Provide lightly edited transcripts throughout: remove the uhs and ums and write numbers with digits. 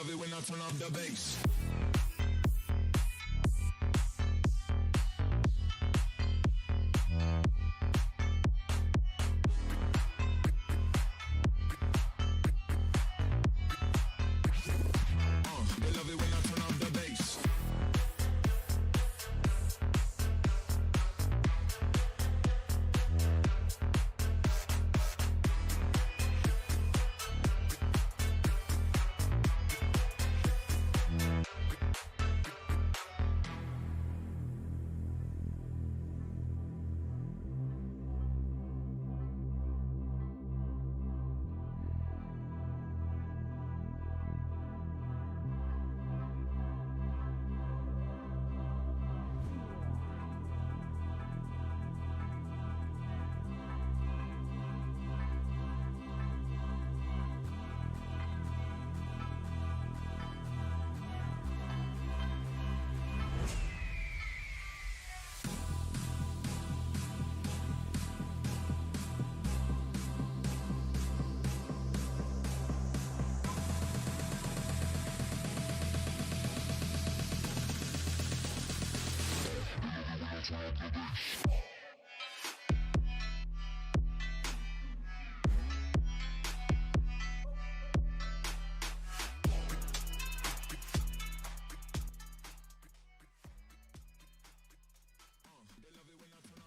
love it when I turn up the bass. They love it when I turn up the bass.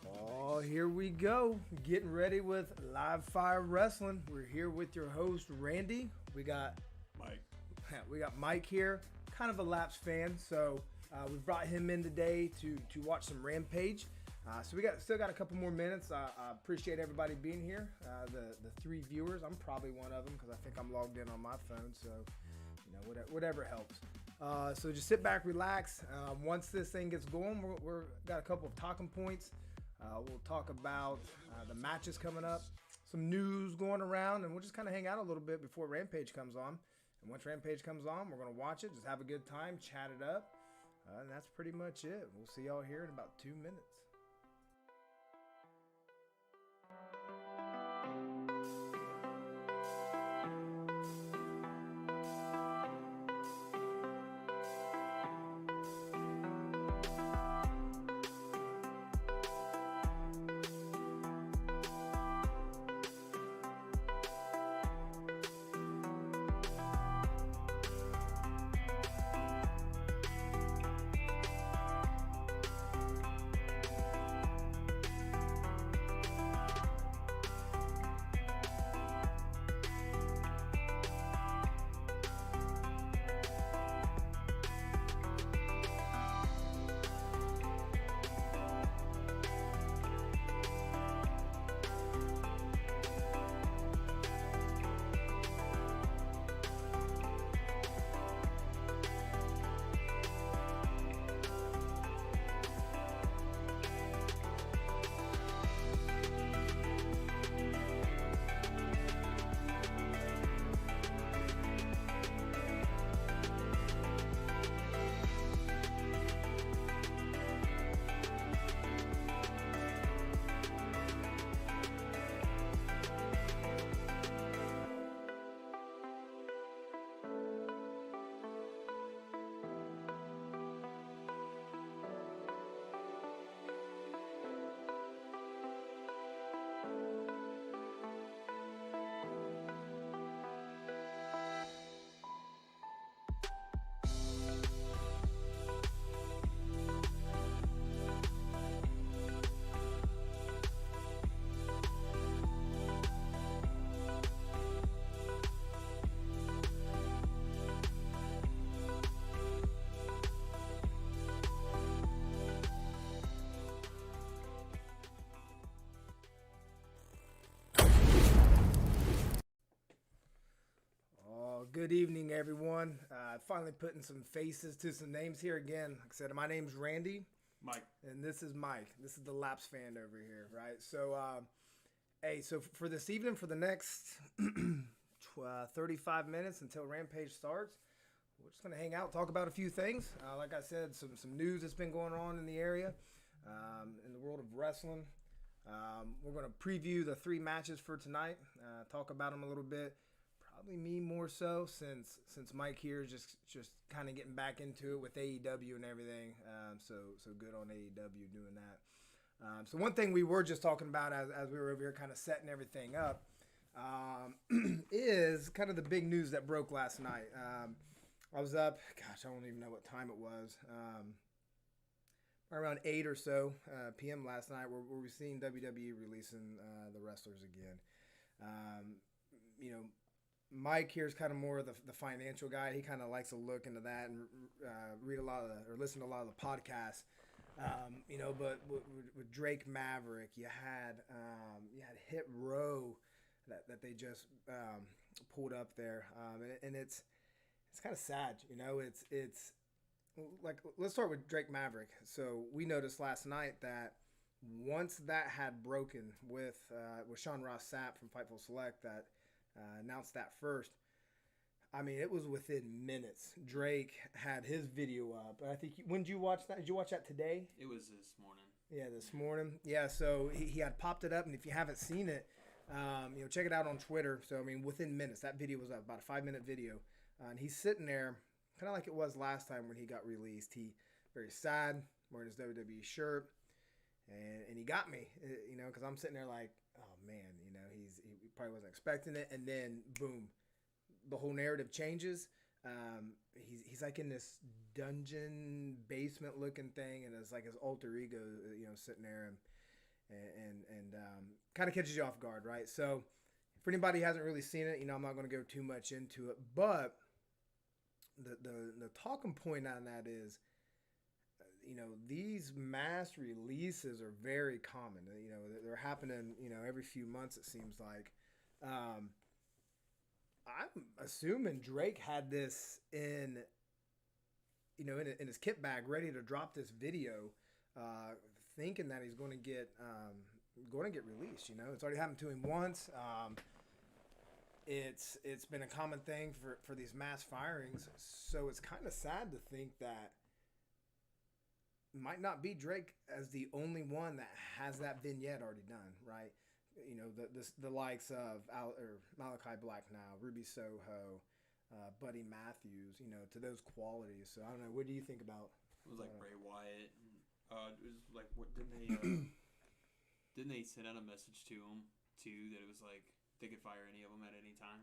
Oh, here we go. Getting ready with Live Fire Wrestling. We're here with your host, Randy. We got Mike here, kind of a Laps fan, so we brought him in today to watch some Rampage. So we still got a couple more minutes. I appreciate everybody being here. The 3 viewers, I'm probably one of them because I think I'm logged in on my phone. So, whatever helps. So just sit back, relax. Once this thing gets going, we're got a couple of talking points. We'll talk about the matches coming up, some news going around, and we'll just kind of hang out a little bit before Rampage comes on. And once Rampage comes on, we're going to watch it, just have a good time, chat it up, and that's pretty much it. We'll see y'all here in about 2 minutes. Good evening, everyone. Finally putting some faces to some names here again. Like I said, my name's Randy. Mike. And this is Mike. This is the Laps fan over here, right? So, so for this evening, for the next 35 minutes until Rampage starts, we're just going to hang out, talk about a few things. Like I said, some news that's been going on in the area, in the world of wrestling. We're going to preview the 3 matches for tonight, talk about them a little bit. probably me more so since Mike here is just kind of getting back into it with AEW and everything. So good on AEW doing that. So one thing we were just talking about as we were over here kind of setting everything up is kind of the big news that broke last night. I was up, gosh, I don't even know what time it was. Around 8 or so p.m. last night, where we seen WWE releasing the wrestlers again. Mike here is kind of more of the financial guy. He kind of likes to look into that and read a lot of or listen to a lot of the podcasts. But with Drake Maverick, you had Hit Row that they just pulled up there, and it's kind of sad. It's like, let's start with Drake Maverick. So we noticed last night that once that had broken with Sean Ross Sapp from Fightful Select that announced that first, I mean, it was within minutes. Drake had his video up. I think, when did you watch that? Did you watch that today? It was this morning. Yeah, this morning. Yeah, so he had popped it up, and if you haven't seen it, check it out on Twitter. So, I mean, within minutes, that video was up, about a 5-minute video. And he's sitting there, kind of like it was last time when he got released. He very sad, wearing his WWE shirt, and he got me, because I'm sitting there like, oh man, he probably wasn't expecting it, and then boom, the whole narrative changes. He's like in this dungeon basement looking thing, and it's like his alter ego, sitting there and kind of catches you off guard, right? So for anybody who hasn't really seen it, I'm not going to go too much into it, but the talking point on that is, these mass releases are very common. They're happening, every few months, it seems like. I'm assuming Drake had this in his kit bag, ready to drop this video, thinking that he's going to get released. It's already happened to him once. It's been a common thing for these mass firings, so it's kind of sad to think that it might not be Drake as the only one that has that vignette already done, right? The likes of Malachi Black now, Ruby Soho, Buddy Matthews, to those qualities. So I don't know. What do you think about? It was like Bray Wyatt. It was like, what didn't they send out a message to him too that it was like they could fire any of them at any time?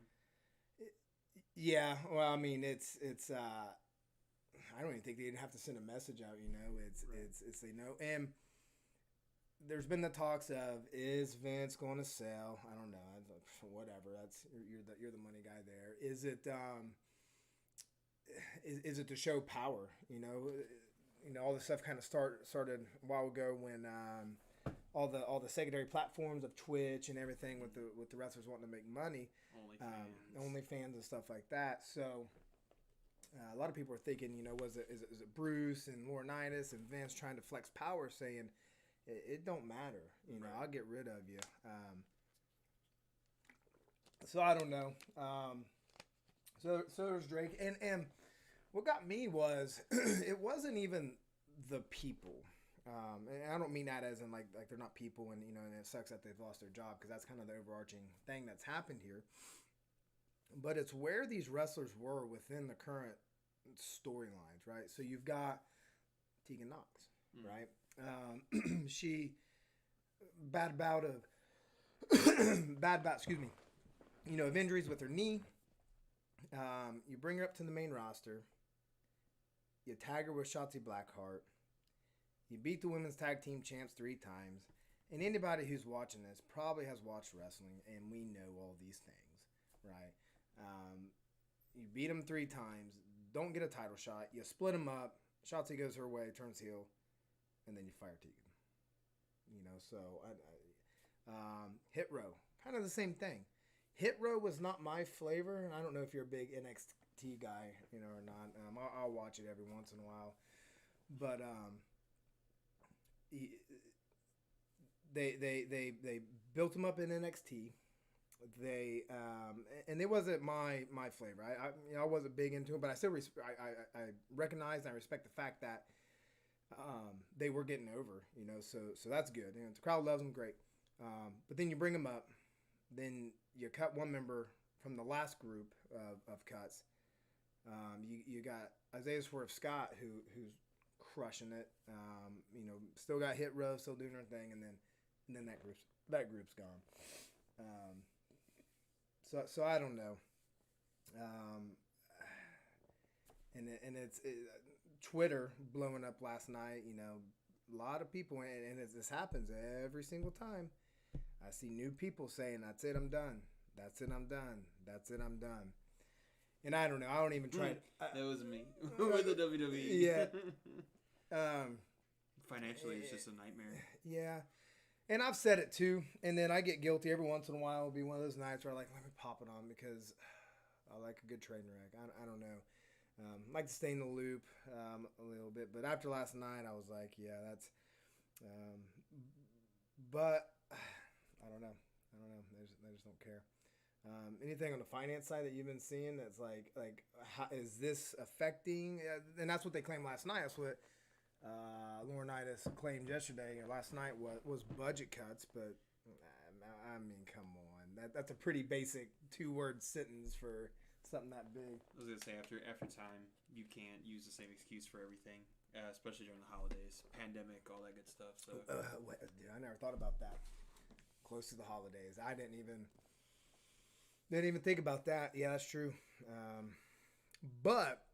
Yeah. Well, I mean, it's. I don't even think they'd have to send a message out. It's they know. And there's been the talks of, is Vince going to sell? I don't know. Whatever. That's you're the money guy there. Is it is it to show power? All this stuff kind of started a while ago when all the secondary platforms of Twitch and everything with the wrestlers wanting to make money, OnlyFans and stuff like that. So a lot of people are thinking, is it Bruce and Laurinaitis and Vince trying to flex power, saying it don't matter, right. I'll get rid of you. So I don't know. So there's Drake, and what got me was it wasn't even the people. And I don't mean that as in like they're not people, and and it sucks that they've lost their job, because that's kind of the overarching thing that's happened here. But it's where these wrestlers were within the current storylines, right? So you've got Tegan Knox, right? She bad bout, excuse me, of injuries with her knee. You bring her up to the main roster. You tag her with Shotzi Blackheart. You beat the women's tag team champs 3 times. And anybody who's watching this probably has watched wrestling, and we know all these things, right? You beat them 3 times, don't get a title shot. You split them up. Shotzi goes her way, turns heel, and then you fire Tegan. So Hit Row, kind of the same thing. Hit Row was not my flavor. I don't know if you're a big NXT guy, or not. I'll watch it every once in a while, but they built him up in NXT. They and it wasn't my flavor. I wasn't big into it, but I still I recognize and I respect the fact that they were getting over. So that's good. The crowd loves them, great. But then you bring them up, then you cut one member from the last group of cuts. You got Isaiah Swerve Scott who's crushing it. Still got Hit Row, still doing her thing, and then that group's gone. So I don't know. And it's Twitter blowing up last night. A lot of people, and this happens every single time. I see new people saying, "That's it, I'm done. That's it, I'm done. That's it, I'm done." And I don't know. I don't even try. That was me with the WWE. Yeah. Financially, it's just a nightmare. Yeah. And I've said it too. And then I get guilty every once in a while. It'll be one of those nights where I let me pop it on because I like a good train wreck. I don't know. I like to stay in the loop a little bit. But after last night, I was like, yeah, that's. But I don't know. I just don't care. Anything on the finance side that you've been seeing that's like how is this affecting? And that's what they claimed last night. That's what Laurinaitis claimed yesterday. Last night was budget cuts, but I mean, come on, that's a pretty basic 2-word sentence for something that big. I was gonna say after time, you can't use the same excuse for everything, especially during the holidays, pandemic, all that good stuff. So, dude, I never thought about that. Close to the holidays, I didn't even think about that. Yeah, that's true. But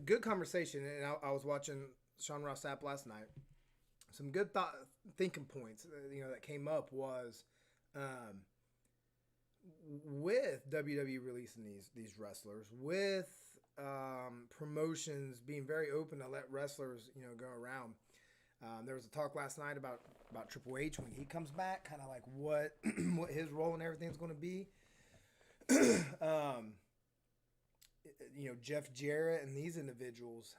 good conversation, and I was watching Sean Ross Sapp last night. Some good thinking points, that came up was with WWE releasing these wrestlers, with promotions being very open to let wrestlers, go around. There was a talk last night about Triple H when he comes back, kind of like what what his role and everything's going to be. Jeff Jarrett and these individuals,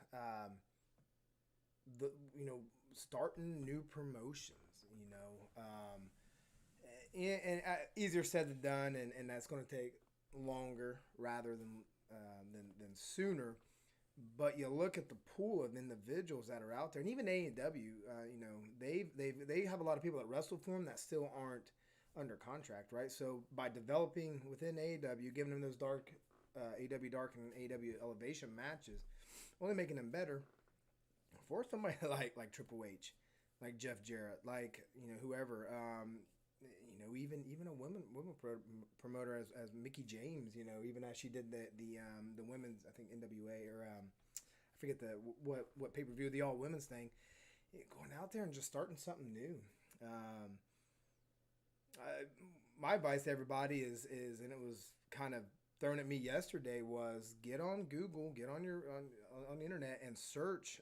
starting new promotions, and easier said than done, and that's going to take longer rather than sooner. But you look at the pool of individuals that are out there, and even AEW, they have a lot of people that wrestle for them that still aren't under contract, right? So by developing within AEW, giving them those dark AEW Dark and AEW Elevation matches, only making them better. For somebody like Triple H, like Jeff Jarrett, like whoever, even a women promoter as Mickie James, even as she did the women's, I think NWA or I forget what pay-per-view, the all women's thing, going out there and just starting something new. My advice to everybody is, and it was kind of thrown at me yesterday, was get on Google, get on the internet and search,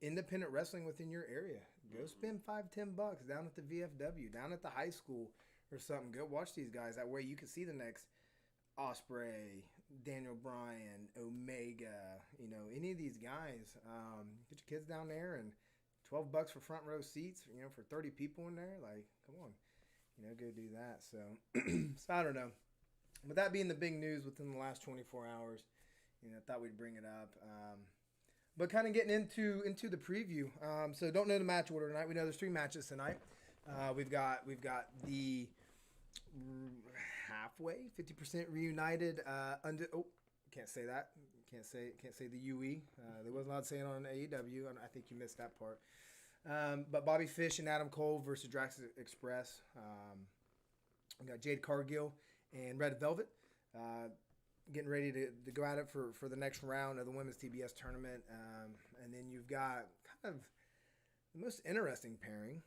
independent wrestling within your area. Go spend $5-10 down at the VFW, down at the high school or something. Go watch these guys. That way you can see the next Ospreay, Daniel Bryan, Omega, any of these guys. Get your kids down there and $12 for front row seats, for 30 people in there. Like, come on, go do that. So, so I don't know. With that being the big news within the last 24 hours, I thought we'd bring it up. But kind of getting into the preview. So don't know the match order tonight. We know there's 3 matches tonight. We've got the halfway 50% reunited. Can't say that. Can't say the UE. They wasn't allowed to say it on AEW. I think you missed that part. But Bobby Fish and Adam Cole versus Drax Express. We got Jade Cargill and Red Velvet. Getting ready to go at it for the next round of the Women's TBS tournament. And then you've got kind of the most interesting pairing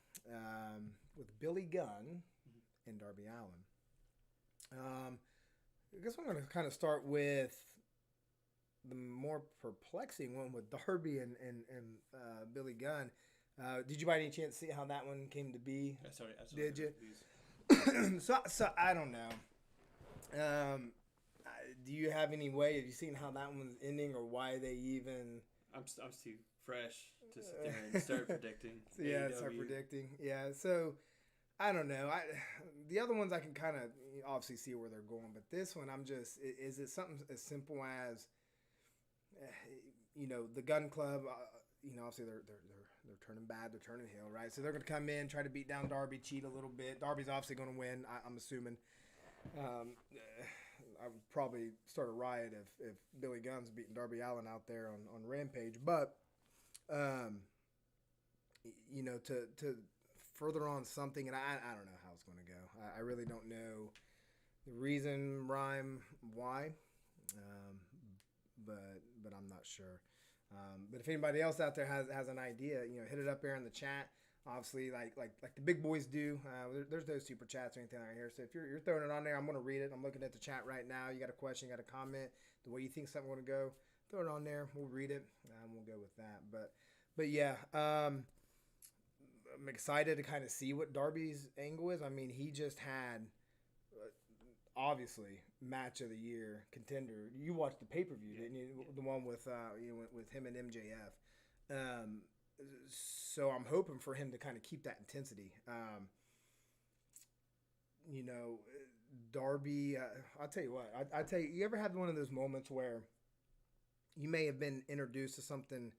with Billy Gunn and Darby Allin. I guess I'm going to kind of start with the more perplexing one with Darby and Billy Gunn. Did you by any chance see how that one came to be? I saw Did you? These. So I don't know. Do you have any way? Have you seen how that one's ending, or why they even? I'm too fresh to sit there and start predicting. Yeah, AEW. start predicting. Yeah, so I don't know. The other ones I can kind of obviously see where they're going, but this one I'm just. Is it something as simple as, the Gun Club? Obviously they're turning bad, they're turning heel, right? So they're going to come in, try to beat down Darby, cheat a little bit. Darby's obviously going to win, I'm assuming. I would probably start a riot if Billy Gunn's beating Darby Allin out there on Rampage. But, to further on something, and I don't know how it's going to go. I really don't know the reason, rhyme, why, but I'm not sure. But if anybody else out there has an idea, hit it up there in the chat. Obviously, like the big boys do. There's no super chats or anything right here. So if you're throwing it on there, I'm going to read it. I'm looking at the chat right now. You got a question, you got a comment, the way you think something going to go, throw it on there. We'll read it. We'll go with that. But yeah, I'm excited to kind of see what Darby's angle is. I mean, he just had obviously match of the year contender. You watched the pay-per-view, didn't you? The one with with him and MJF. So I'm hoping for him to kind of keep that intensity. Darby, I'll tell you what, I tell you, you ever had one of those moments where you may have been introduced to something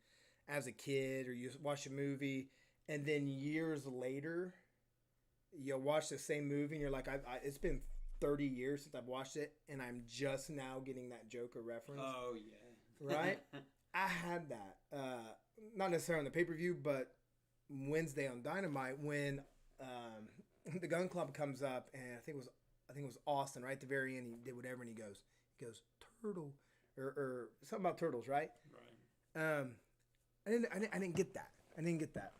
as a kid, or you watch a movie, and then years later, you watch the same movie, and you're like, it's been 30 years since I've watched it, and I'm just now getting that Joker reference. Oh, yeah. Right? I had that. Not necessarily on the pay-per-view, but Wednesday on Dynamite when the Gun Club comes up, and I think it was Austin right at the very end. He did whatever, and he goes turtle or something about turtles, right? Right. I didn't get that.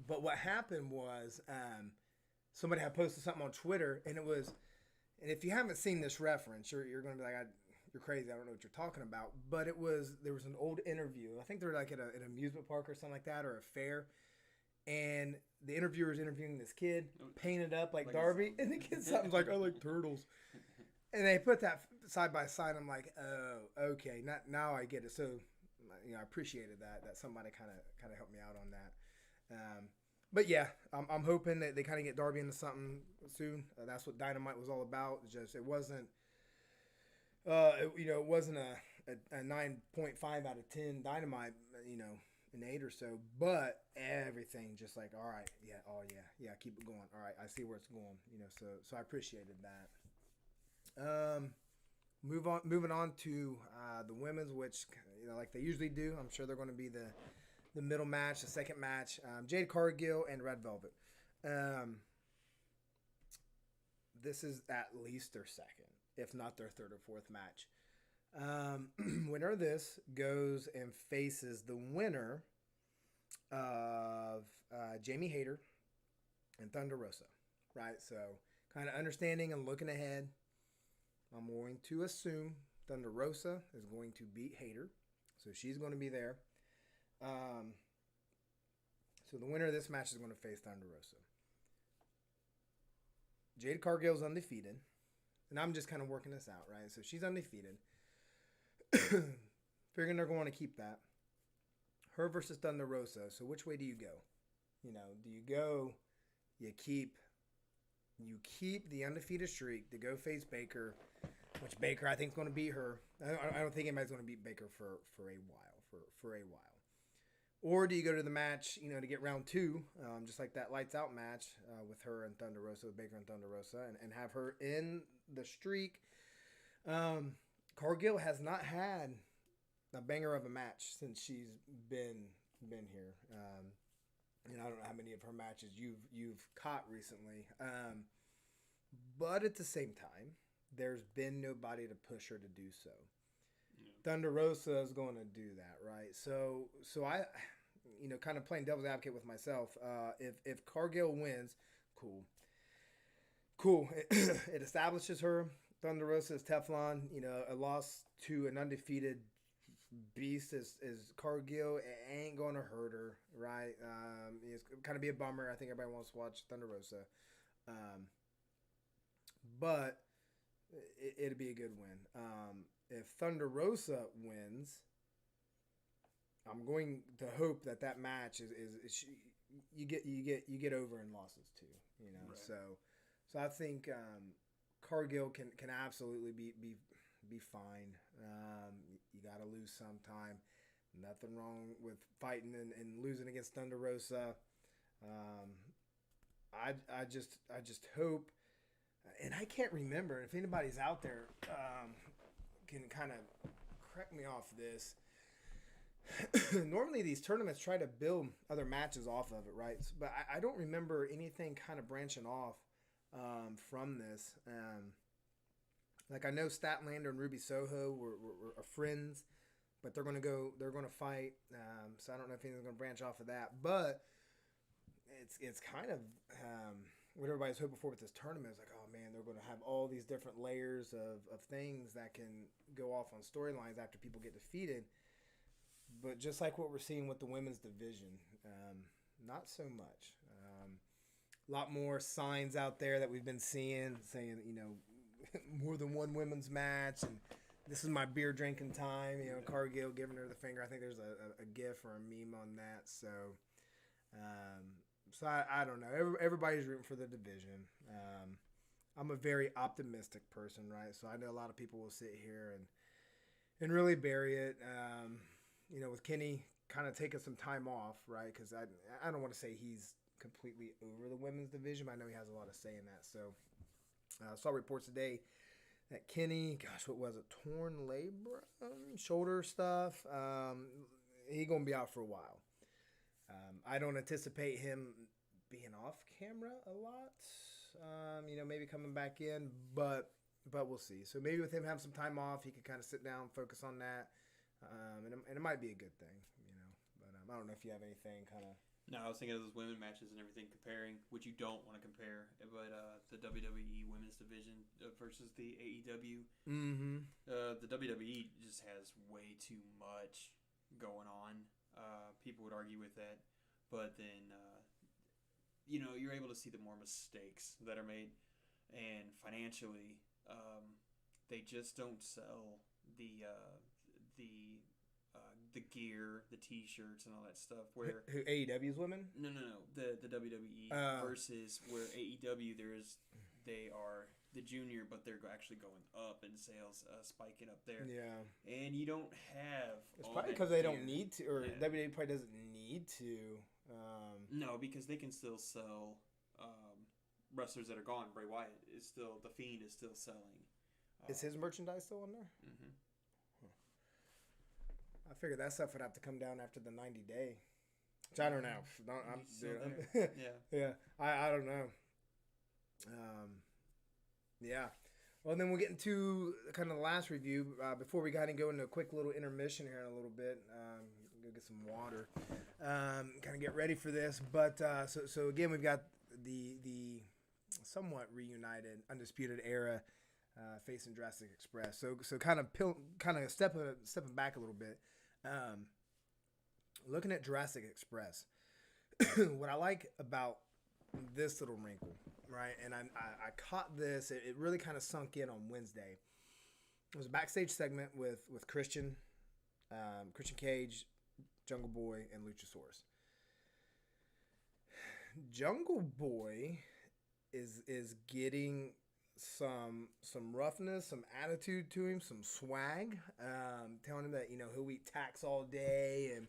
But what happened was somebody had posted something on Twitter, and and if you haven't seen this reference, you're going to be like, you're crazy. I don't know what you're talking about. But there was an old interview. I think they're like at an amusement park or something like that, or a fair. And the interviewer is interviewing this kid, painted up like Darby, and the kid something's like, I like turtles. And they put that side by side. I'm like, oh, okay, now I get it. So, I appreciated that somebody kind of helped me out on that. But yeah, I'm hoping that they kind of get Darby into something soon. That's what Dynamite was all about. It wasn't. It wasn't a 9.5 out of 10 Dynamite, an 8 or so, but everything just like, all right, yeah, keep it going. All right, I see where it's going, so I appreciated that. Moving on to the women's, which, like they usually do, I'm sure they're going to be the middle match, the second match, Jade Cargill and Red Velvet. This is at least their second, if not their third or fourth match. Winner of this goes and faces the winner of Jamie Hayter and Thunder Rosa, right? So kind of understanding and looking ahead, I'm going to assume Thunder Rosa is going to beat Hayter, so she's going to be there. So the winner of this match is going to face Thunder Rosa. Jade Cargill's undefeated. And I'm just kind of working this out, right? So she's undefeated. Figuring they're going to keep that. Her versus Thunder Rosa. So which way do you go? Do you go, you keep the undefeated streak to go face Baker, which Baker I think is going to beat her. I don't think anybody's going to beat Baker for a while. Or do you go to the match, to get round 2, just like that Lights Out match with her and Thunder Rosa, with Baker and Thunder Rosa, and have her in the streak. Cargill has not had a banger of a match since she's been here. I don't know how many of her matches you've caught recently. But at the same time, there's been nobody to push her to do so. Thunder Rosa is going to do that, right? So I, kind of playing devil's advocate with myself. If Cargill wins, cool. It establishes her. Thunder Rosa is Teflon. A loss to an undefeated beast is Cargill. It ain't going to hurt her, right? It's kind of be a bummer. I think everybody wants to watch Thunder Rosa. But it'll be a good win. If Thunder Rosa wins, I'm going to hope that match is you get over in losses too. Right. So I think Cargill can absolutely be fine. You got to lose sometime. Nothing wrong with fighting and losing against Thunder Rosa. I just hope. and I can't remember if anybody's out there can kind of correct me off this. Normally these tournaments try to build other matches off of it, right? But I don't remember anything kind of branching off from this. Like I know Statlander and Ruby Soho are friends, but they're gonna fight. So I don't know if anything's gonna branch off of that. But it's kind of what everybody's hoping for with this tournament is like, oh man, they're gonna have all these different layers of things that can go off on storylines after people get defeated. But just like what we're seeing with the women's division, not so much. A lot more signs out there that we've been seeing saying, more than one women's match, and this is my beer drinking time. Cargill giving her the finger. I think there's a gif or a meme on that. So, I don't know. Everybody's rooting for the division. I'm a very optimistic person, right? So I know a lot of people will sit here and really bury it. With Kenny kind of taking some time off, right? Because I don't want to say he's completely over the women's division, but I know he has a lot of say in that. So I saw reports today that Kenny, what was it? Torn labrum, shoulder stuff. He going to be out for a while. I don't anticipate him being off camera a lot. Maybe coming back in, but we'll see. So maybe with him having some time off, he could kind of sit down, focus on that. And it might be a good thing, but I don't know if you have anything kind of. No, I was thinking of those women matches and everything, comparing, which you don't want to compare, but the WWE women's division versus the AEW. Mm-hmm. The WWE just has way too much going on. People would argue with that, but then you're able to see the more mistakes that are made, and financially, they just don't sell the gear, the T-shirts, and all that stuff. Where who AEW's women? No, the WWE versus where AEW they are the junior, but they're actually going up in sales, spiking up there. Yeah, and you don't have. It's probably because they don't need to, or WWE probably doesn't need to. No, because they can still sell wrestlers that are gone. Bray Wyatt is still, the Fiend is still selling. Is his merchandise still on there? Mm-hmm. I figured that stuff would have to come down after the 90-day. Which I don't know. Yeah. I don't know. Yeah. Well, then we'll get into kind of the last review before we kind of go into a quick little intermission here in a little bit. Go get some water. Kind of get ready for this. But so again, we've got the somewhat reunited Undisputed Era facing Jurassic Express. So kind of stepping back a little bit. Looking at Jurassic Express, what I like about this little wrinkle, right? And I caught this. It really kind of sunk in on Wednesday. It was a backstage segment with Christian Cage, Jungle Boy, and Luchasaurus. Jungle Boy is getting some roughness, some attitude to him, some swag, telling him that he'll eat tacks all day, and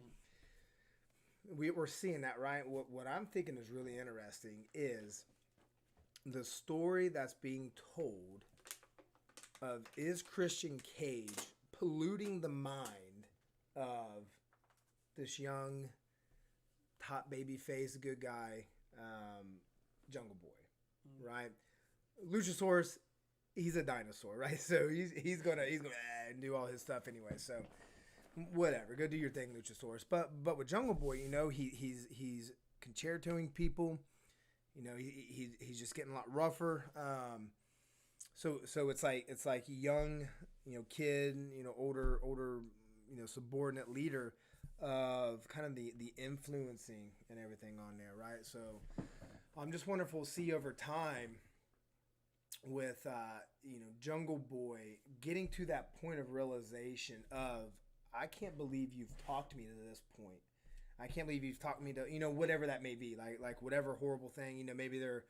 we're seeing that, right? What I'm thinking is really interesting is the story that's being told of, is Christian Cage polluting the mind of this young top babyface good guy, Jungle Boy, right? Luchasaurus, he's a dinosaur, right? So he's gonna do all his stuff anyway. So whatever, go do your thing, Luchasaurus. But with Jungle Boy, he's concertoing people. He's just getting a lot rougher. So it's like young, kid, older, subordinate leader of kind of the influencing and everything on there, right? So I'm just wondering if we'll see over time with Jungle Boy getting to that point of realization of, I can't believe you've talked me to this point. I can't believe you've talked me to whatever that may be, like whatever horrible thing. Maybe the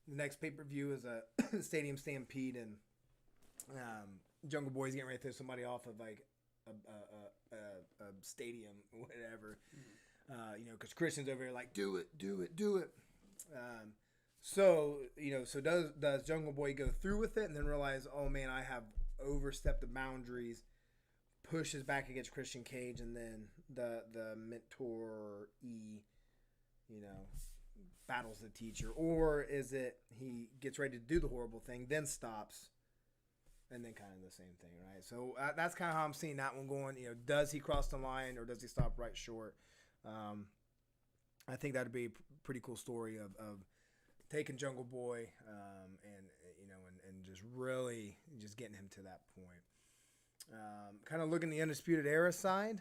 next pay-per-view is a stadium stampede, and Jungle Boy's getting ready to throw somebody off of like a stadium, whatever. Because Christian's over here like, do it. So, so does Jungle Boy go through with it and then realize, oh man, I have overstepped the boundaries, pushes back against Christian Cage, and then the mentor battles the teacher? Or is it he gets ready to do the horrible thing, then stops, and then kind of the same thing, right? So that's kind of how I'm seeing that one going. Does he cross the line or does he stop right short? I think that'd be a pretty cool story of taking Jungle Boy and just really just getting him to that point. Kind of looking the Undisputed Era side.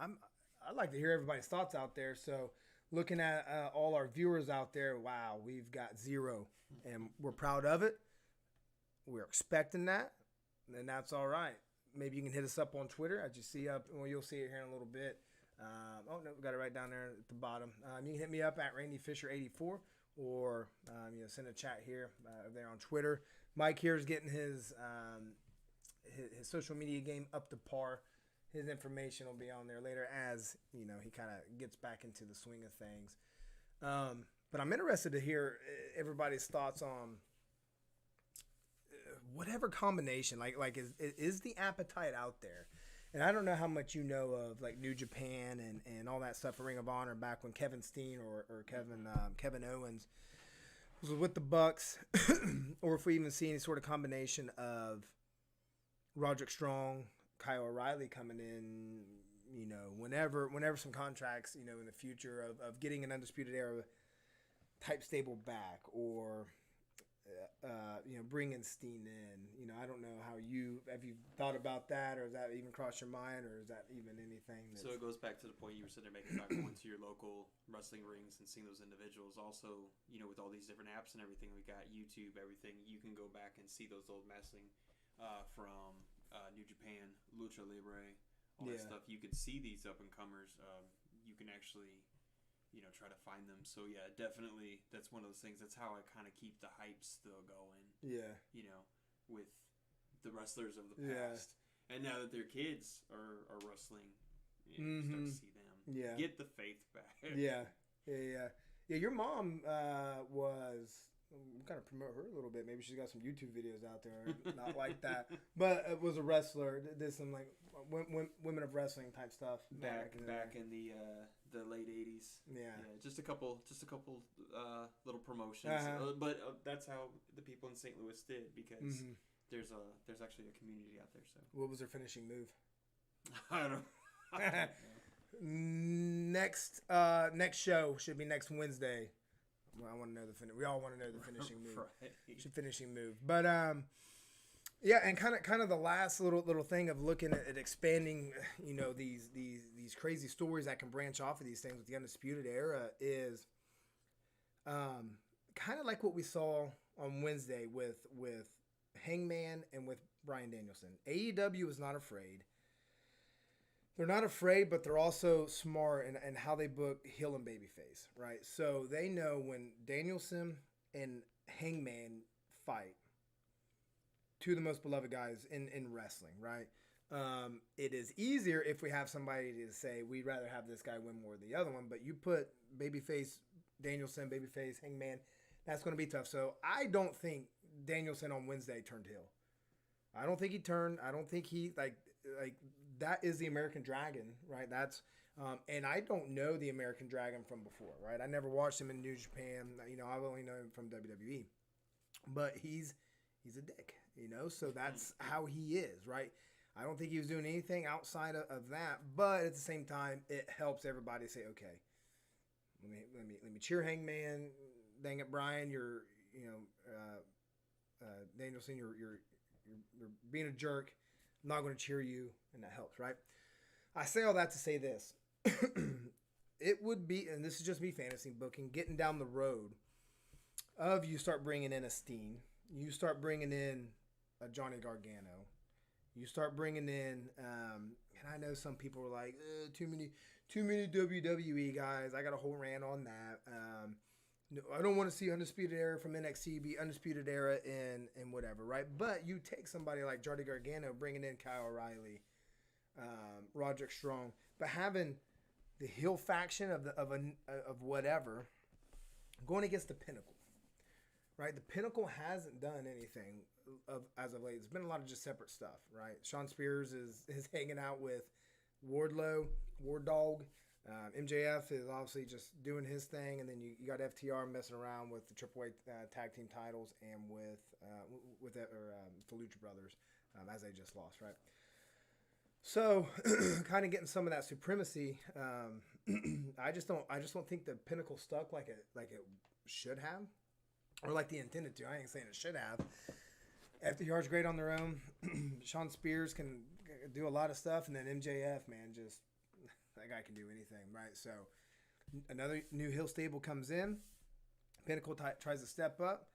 I'd like to hear everybody's thoughts out there. So looking at all our viewers out there, wow, we've got 0, and we're proud of it. We're expecting that, and that's all right. Maybe you can hit us up on Twitter. I just see up. Well, you'll see it here in a little bit. No, we got it right down there at the bottom. You can hit me up at RandyFisher84 or send a chat here there on Twitter. Mike here is getting his social media game up to par. His information will be on there later as he kind of gets back into the swing of things. But I'm interested to hear everybody's thoughts on whatever combination. Like is the appetite out there? And I don't know how much you know of like New Japan and all that stuff for Ring of Honor back when Kevin Steen or Kevin Owens was with the Bucks, or if we even see any sort of combination of Roderick Strong, Kyle O'Reilly coming in, whenever some contracts, in the future of getting an Undisputed Era type stable back, or bringing Steen in. I don't know have you thought about that, or has that even crossed your mind, or is that even anything? So it goes back to the point you were sitting there making about going to your local wrestling rings and seeing those individuals. Also, with all these different apps and everything, we got YouTube, everything. You can go back and see those old wrestling from New Japan, Lucha Libre, all that stuff. You could see these up and comers. You can actually try to find them. So yeah, definitely that's one of those things. That's how I kind of keep the hype still going. Yeah. With the wrestlers of the past. Yeah. And now that their kids are wrestling, you start to see them. Yeah. Get the faith back. Yeah. Your mom was. Kind of promote her a little bit. Maybe she's got some YouTube videos out there. Not like that, but it was a wrestler. Did some like women of wrestling type stuff back in the late '80s. Yeah, just a couple little promotions. But that's how the people in St. Louis did, because there's actually a community out there. So what was their finishing move? I don't know. Next show should be next Wednesday. Well, I want to know we all want to know the finishing move. Right. Finishing move. But yeah, and kind of the last little thing of looking at expanding, these crazy stories that can branch off of these things with the Undisputed Era is kind of like what we saw on Wednesday with Hangman and with Bryan Danielson. AEW is not afraid. They're not afraid, but they're also smart in how they book heel and babyface, right? So they know when Danielson and Hangman fight, two of the most beloved guys in wrestling, right? It is easier if we have somebody to say, we'd rather have this guy win more than the other one, but you put babyface Danielson, babyface Hangman, that's going to be tough. So I don't think Danielson on Wednesday turned heel. I don't think he turned. I don't think he, like that is the American Dragon, right? That's and I don't know the American Dragon from before, right? I never watched him in New Japan. I've only known him from WWE. But he's a dick, so that's how he is, right? I don't think he was doing anything outside of that, but at the same time, it helps everybody say, okay, let me cheer Hangman. Dang it, Brian, you're Danielson, you're being a jerk. I'm not going to cheer you, and that helps, right? I say all that to say this. It would be, and this is just me fantasy booking, getting down the road of you start bringing in a Steen, you start bringing in a Johnny Gargano, you start bringing in, and I know some people are like, too many WWE guys. I got a whole rant on that. No, I don't want to see Undisputed Era from NXT be Undisputed Era in whatever, right? But you take somebody like Johnny Gargano, bringing in Kyle O'Reilly, Roderick Strong, but having the heel faction of whatever going against the Pinnacle. Right, the Pinnacle hasn't done anything as of late. It's been a lot of just separate stuff, right? Sean Spears is hanging out with Wardlow, Ward Dog. MJF is obviously just doing his thing, and then you got FTR messing around with the AAA tag team titles and with the Lucha Brothers as they just lost, right? So, kind of getting some of that supremacy. I just don't think the Pinnacle stuck like it should have. Or like they intended to. I ain't saying it should have. FTR's great on their own. Sean Spears can do a lot of stuff. And then MJF, man, just that guy can do anything, right? So another new heel stable comes in. Pinnacle tries to step up,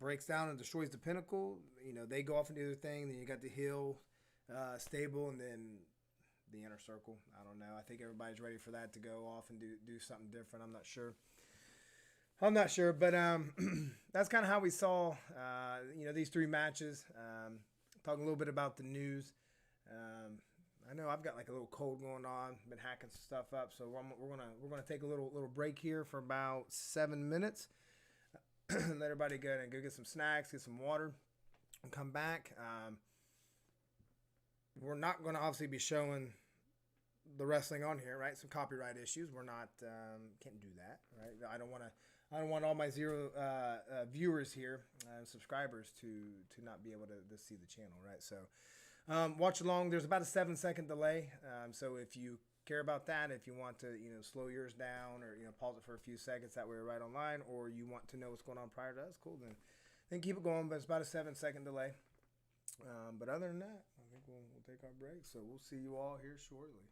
breaks down and destroys the Pinnacle. You know, they go off and do their thing. Then you got the heel stable and then the Inner Circle. I don't know. I think everybody's ready for that to go off and do something different. I'm not sure, but that's kind of how we saw, these three matches. Talking a little bit about the news. I know I've got like a little cold going on. Been hacking some stuff up, so we're gonna take a little break here for about 7 minutes. Let everybody go and go get some snacks, get some water, and come back. We're not going to obviously be showing the wrestling on here, right? Some copyright issues. We're not can't do that, right? I don't want all my zero viewers here, subscribers, to not be able to see the channel, right? So watch along. There's about a 7-second delay. So if you care about that, if you want to slow yours down or pause it for a few seconds, that way we're right online, or you want to know what's going on prior to us, cool. Then keep it going. But it's about a 7-second delay. But other than that, I think we'll take our break. So we'll see you all here shortly.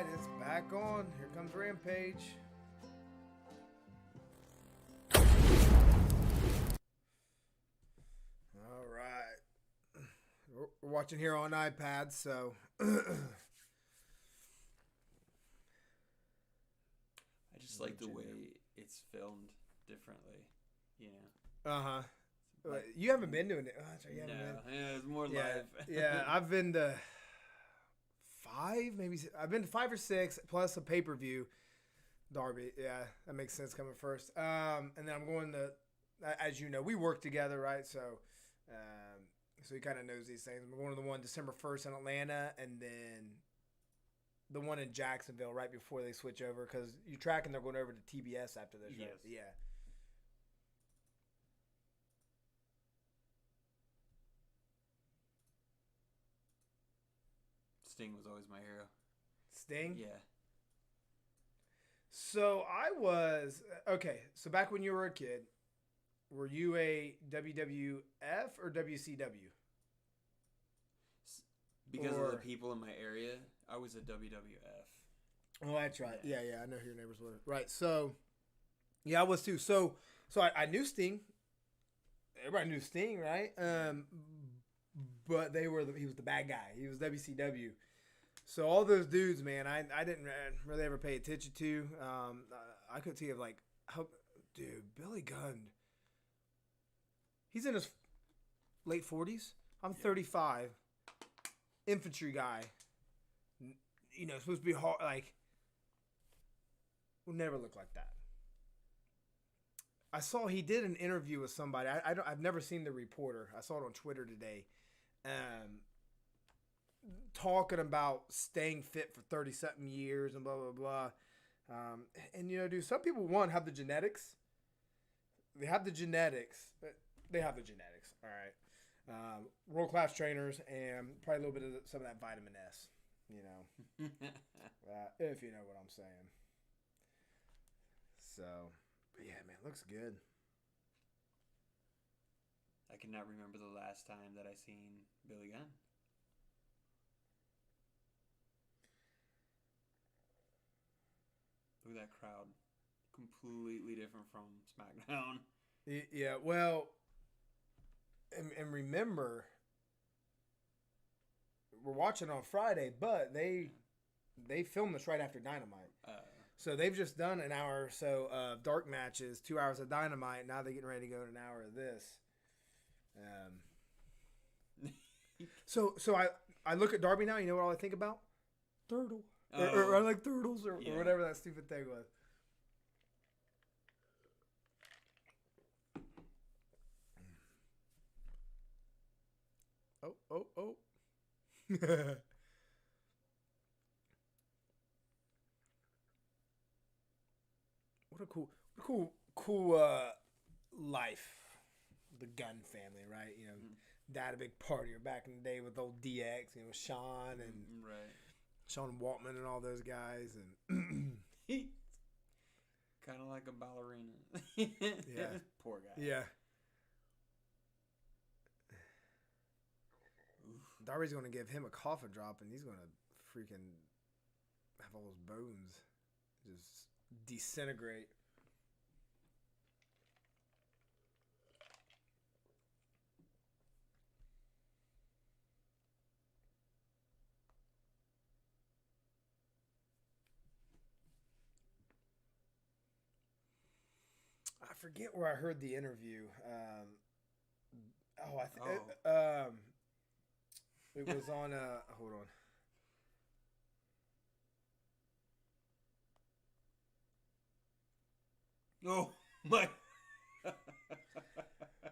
right, it's back on. Here comes Rampage. All right. We're watching here on iPad, so. I just like the way it's filmed differently, you know. Uh-huh. You haven't been doing it. You haven't been. Yeah, it's more live. Yeah, I've been to 5, maybe. I've been to 5 or 6, plus a pay-per-view. Darby, yeah, that makes sense coming first. And then I'm going to, as you know, we work together, right? So he kind of knows these things. I'm going to the one December 1st in Atlanta, and then the one in Jacksonville right before they switch over, because you're tracking they're going over to TBS after this, right? Yes. Yeah. Sting was always my hero. Sting? Yeah. So I was, okay, so back when you were a kid, were you a WWF or WCW? Because of the people in my area, I was a WWF. Oh, that's right. Yeah, I know who your neighbors were. Right, so, yeah, I was too. So I knew Sting. Everybody knew Sting, right? But he was the bad guy. He was WCW. So all those dudes, man, I didn't really ever pay attention to. I could see of like, dude, Billy Gunn. He's in his late 40s. I'm 35. Infantry guy. You know, supposed to be hard. Like, would never look like that. I saw he did an interview with somebody. I've never seen the reporter. I saw it on Twitter today. Talking about staying fit for 30-something years and blah, blah, blah. And, you know, dude, some people, have the genetics. They have the genetics. All right. World-class trainers and probably a little bit of some of that vitamin S, you know. If you know what I'm saying. So, but yeah, man, looks good. I cannot remember the last time that I seen Billy Gunn. Look at that crowd. Completely different from SmackDown. Yeah, well, and remember, we're watching on Friday, but they filmed this right after Dynamite. So they've just done an hour or so of dark matches, 2 hours of Dynamite. Now they're getting ready to go to an hour of this. So I look at Darby now. You know what all I think about? Turtle. Or I like turtles or whatever that stupid thing was. Oh. What a cool life. The Gunn family, right? You know, Dad a big partier back in the day with old DX, you know, Sean and Sean Waltman and all those guys, and kind of like a ballerina. Yeah, poor guy. Yeah. Darby's going to give him a coffin drop, and he's going to freaking have all those bones just disintegrate. I forget where I heard the interview. It was on. Hold on. Oh my!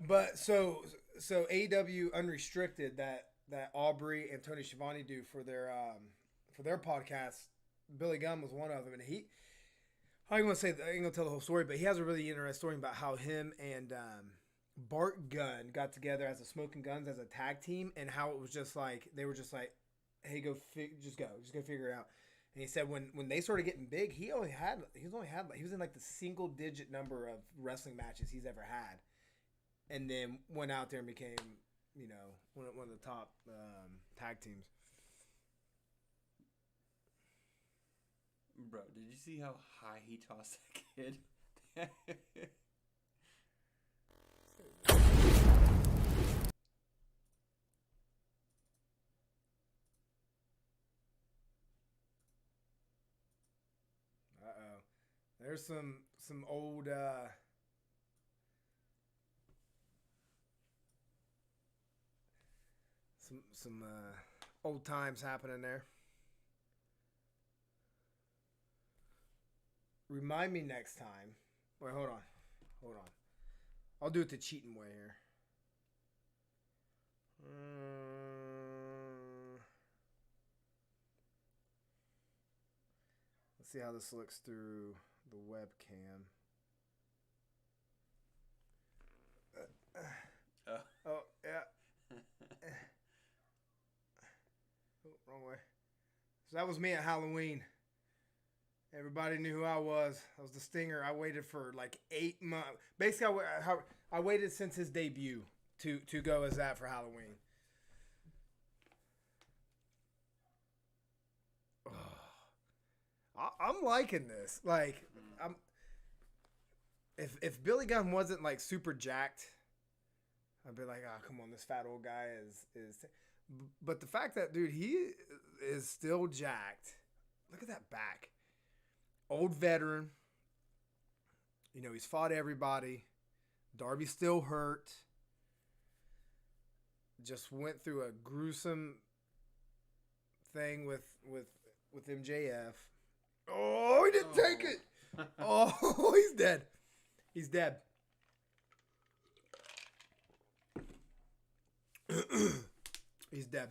But so AEW Unrestricted that Aubrey and Tony Schiavone do for their podcast. Billy Gunn was one of them, and I ain't gonna tell the whole story, but he has a really interesting story about how him and Bart Gunn got together as a Smoking Guns as a tag team, and how it was just like they were just like, hey, just go figure it out. And he said when they started getting big, he was in like the single digit number of wrestling matches he's ever had, and then went out there and became, you know, one of the top tag teams. Bro, did you see how high he tossed that kid? Uh-oh. There's some old some old times happening there. Remind me next time. Wait, hold on. I'll do it the cheating way here. Let's see how this looks through the webcam. Oh, yeah. Oh, wrong way. So that was me at Halloween. Everybody knew who I was. I was the Stinger. I waited for like 8 months. Basically, I waited since his debut to go as that for Halloween. I'm liking this. Like, if Billy Gunn wasn't like super jacked, I'd be like, oh, come on, this fat old guy is. But the fact that, dude, he is still jacked. Look at that back. Old veteran. You know, he's fought everybody. Darby's still hurt. Just went through a gruesome thing with MJF. Oh, he didn't take it. Oh, he's dead. He's dead. He's dead.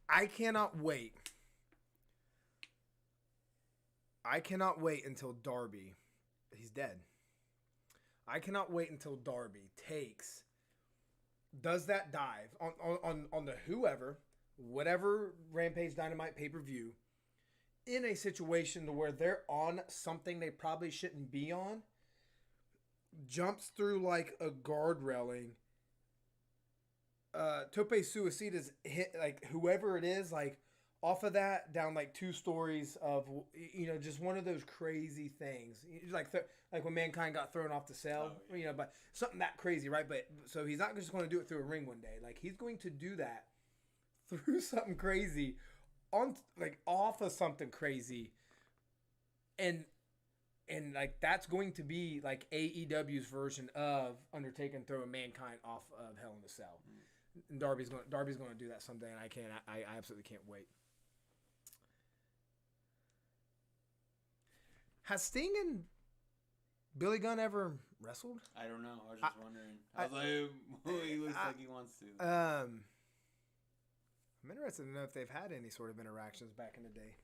I cannot wait. Until Darby. He's dead. I cannot wait until Darby does that dive on the whatever Rampage Dynamite pay-per-view, in a situation to where they're on something they probably shouldn't be on, jumps through like a guard railing. Tope Suicida's hit like whoever it is, like off of that down like 2 stories of, you know, just one of those crazy things, like when Mankind got thrown off the cell, you know, but something that crazy, right? But so he's not just going to do it through a ring one day. Like, he's going to do that through something crazy, on like off of something crazy, and like that's going to be like AEW's version of Undertaker throwing Mankind off of Hell in a Cell. And Darby's going to do that someday, and I absolutely can't wait. Has Sting and Billy Gunn ever wrestled? I don't know. I was just wondering. I was like, he looks like he wants to. I'm interested to know if they've had any sort of interactions back in the day.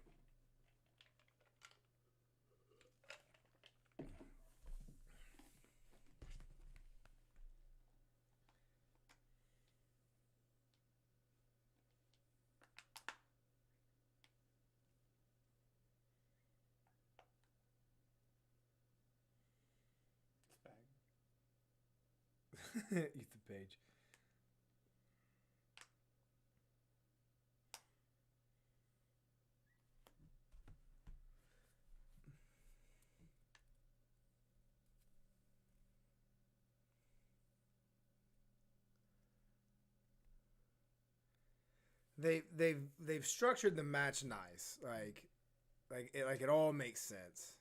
Ethan Page. They've structured the match nice, like it all makes sense.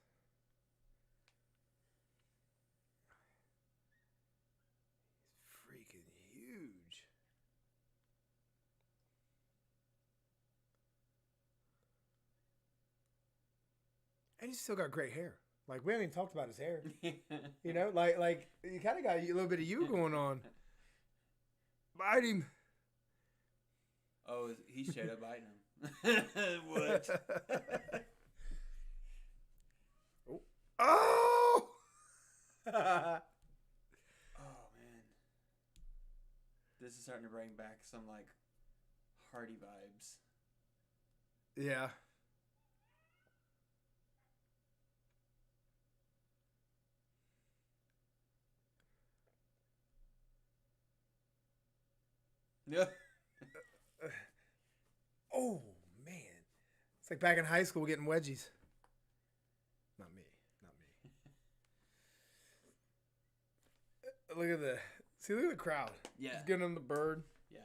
Freaking huge. And he's still got great hair. Like, we haven't even talked about his hair. You know, like you kind of got a little bit of you going on. Bite him. Oh, he's straight up biting him. What? Oh! Oh, man. This is starting to bring back some, like, Hardy vibes. Yeah. Yeah. Oh, man. It's like back in high school getting wedgies. Not me. Look at the crowd. Yeah. Just giving them the bird. Yeah.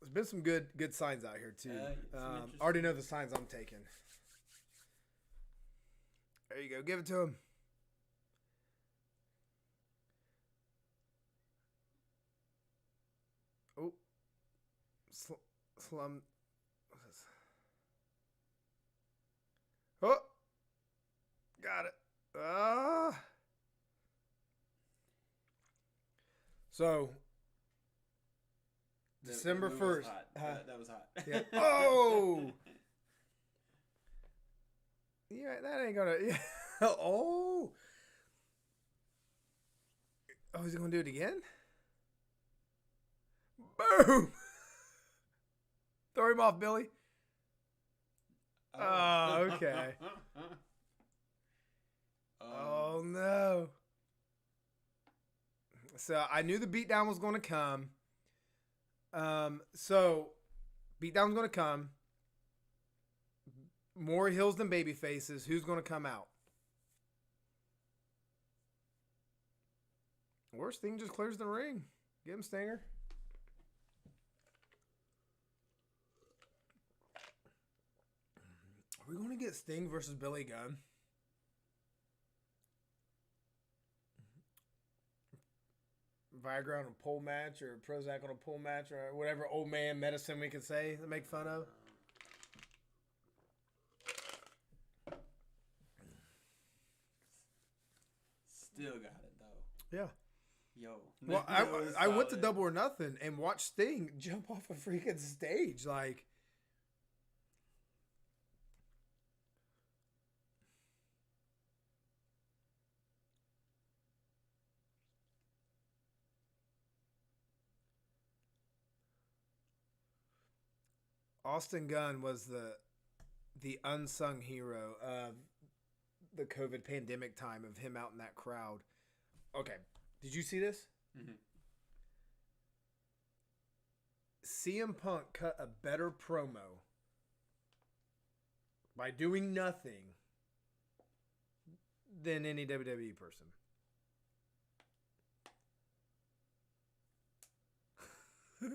There's been some good signs out here too. Some Already know the signs I'm taking. There you go. Give it to him. Oh. Slum. Oh. Got it. So, December The move was 1st. hot. That was hot. Yeah. Oh! Yeah, that ain't gonna. Yeah. Oh! Oh, is he gonna do it again? Boom! Throw him off, Billy. Oh, okay. Oh, no. So I knew the beatdown was going to come. So beatdown's going to come. More heels than baby faces. Who's going to come out? Worst thing just clears the ring. Get him, Stinger. Are we going to get Sting versus Billy Gunn? Viagra on a pole match or Prozac on a pole match or whatever old man medicine we could say to make fun of. Still got it though. Yeah. Yo. Well, I went to Double or Nothing and watched Sting jump off a freaking stage. Like, Austin Gunn was the unsung hero of the COVID pandemic time of him out in that crowd. Okay. Did you see this? Mm-hmm. CM Punk cut a better promo by doing nothing than any WWE person. All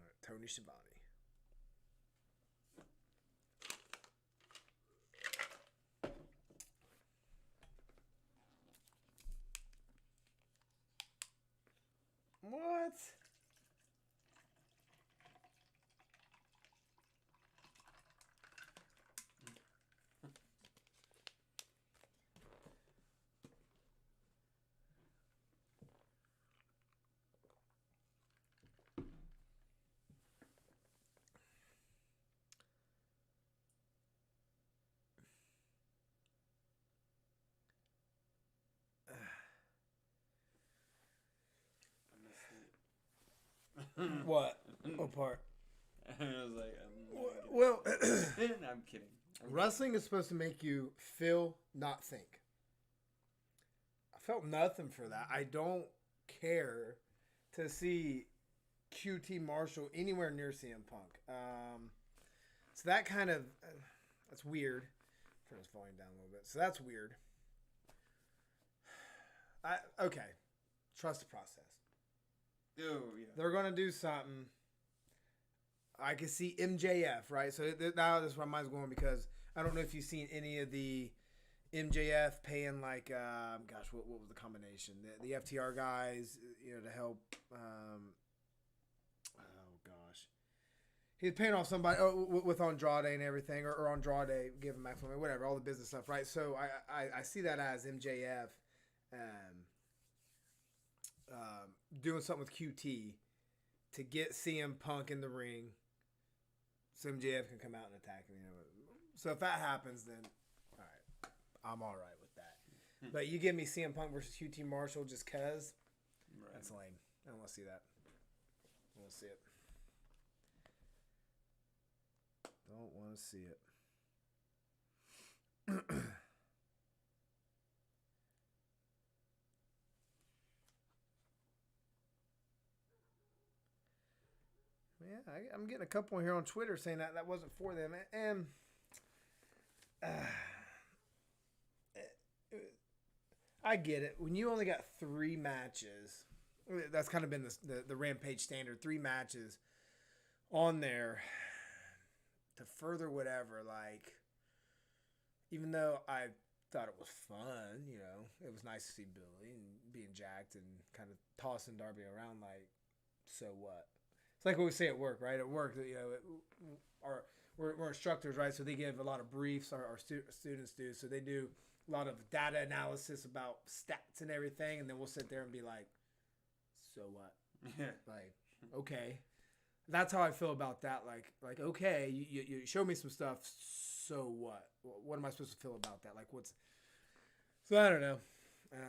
right, Tony Schiavone. What? What? What part? I was like, Well, I'm kidding. wrestling is supposed to make you feel, not think. I felt nothing for that. I don't care to see QT Marshall anywhere near CM Punk. So that kind of, that's weird. Turn this volume down a little bit. So that's weird. Okay. Trust the process. Oh, yeah. They're going to do something. I can see MJF, right? So now this is where my mind's going because I don't know if you've seen any of the MJF paying like, what was the combination? The FTR guys, to help. He's paying off somebody with Andrade and everything, or Andrade giving maximum, whatever, all the business stuff, right? So I see that as MJF doing something with QT to get CM Punk in the ring so MJF can come out and attack him. So if that happens, then all right, I'm all right with that. But you give me CM Punk versus QT Marshall just because, right. That's lame. I don't want to see that. I want to see it. Don't want to see it. I'm getting a couple here on Twitter saying that wasn't for them, and I get it. When you only got 3 matches, that's kind of been the Rampage standard. 3 matches on there to further whatever. Like, even though I thought it was fun, it was nice to see Billy and being jacked and kind of tossing Darby around. Like, so what? It's like what we say at work, right? At work, we're instructors, right? So they give a lot of briefs. Our students do. So they do a lot of data analysis about stats and everything, and then we'll sit there and be like, so what? Like, okay. That's how I feel about that. Like okay, you show me some stuff, so what? What am I supposed to feel about that? Like, what's... So, I don't know. If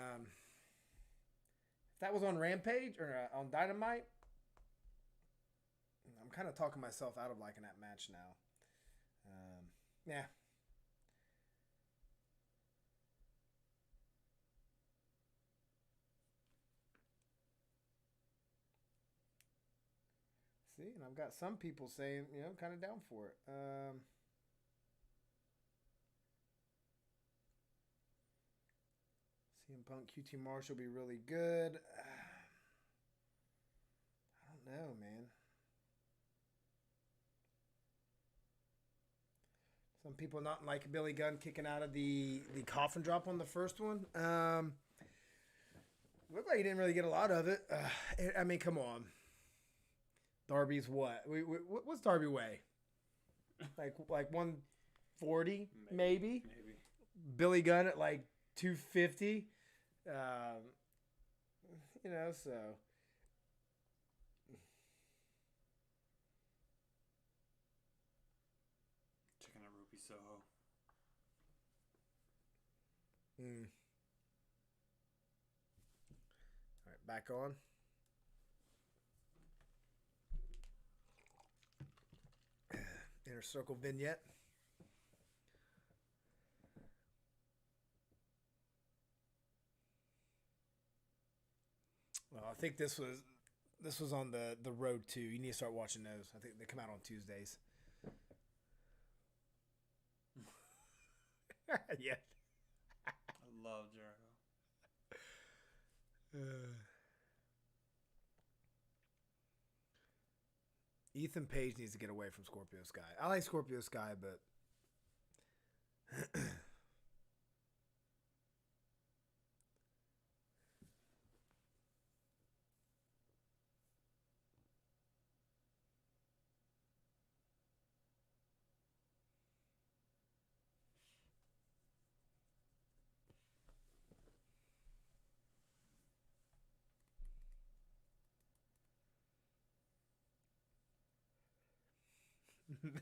that was on Rampage or on Dynamite, I'm kind of talking myself out of liking that match now. Yeah. See, and I've got some people saying, kind of down for it. CM Punk, QT Marshall be really good. I don't know, man. Some people not like Billy Gunn kicking out of the coffin drop on the first one. Looked like he didn't really get a lot of it. I mean, come on. Darby's what? What's Darby weigh? Like 140 maybe. Billy Gunn at like 250. So. Checking out Ruby Soho. All right, back on. Inner Circle vignette. Well, I think this was on the road too. You need to start watching those. I think they come out on Tuesdays. Yeah. I love Jericho. Ethan Page needs to get away from Scorpio Sky. I like Scorpio Sky, but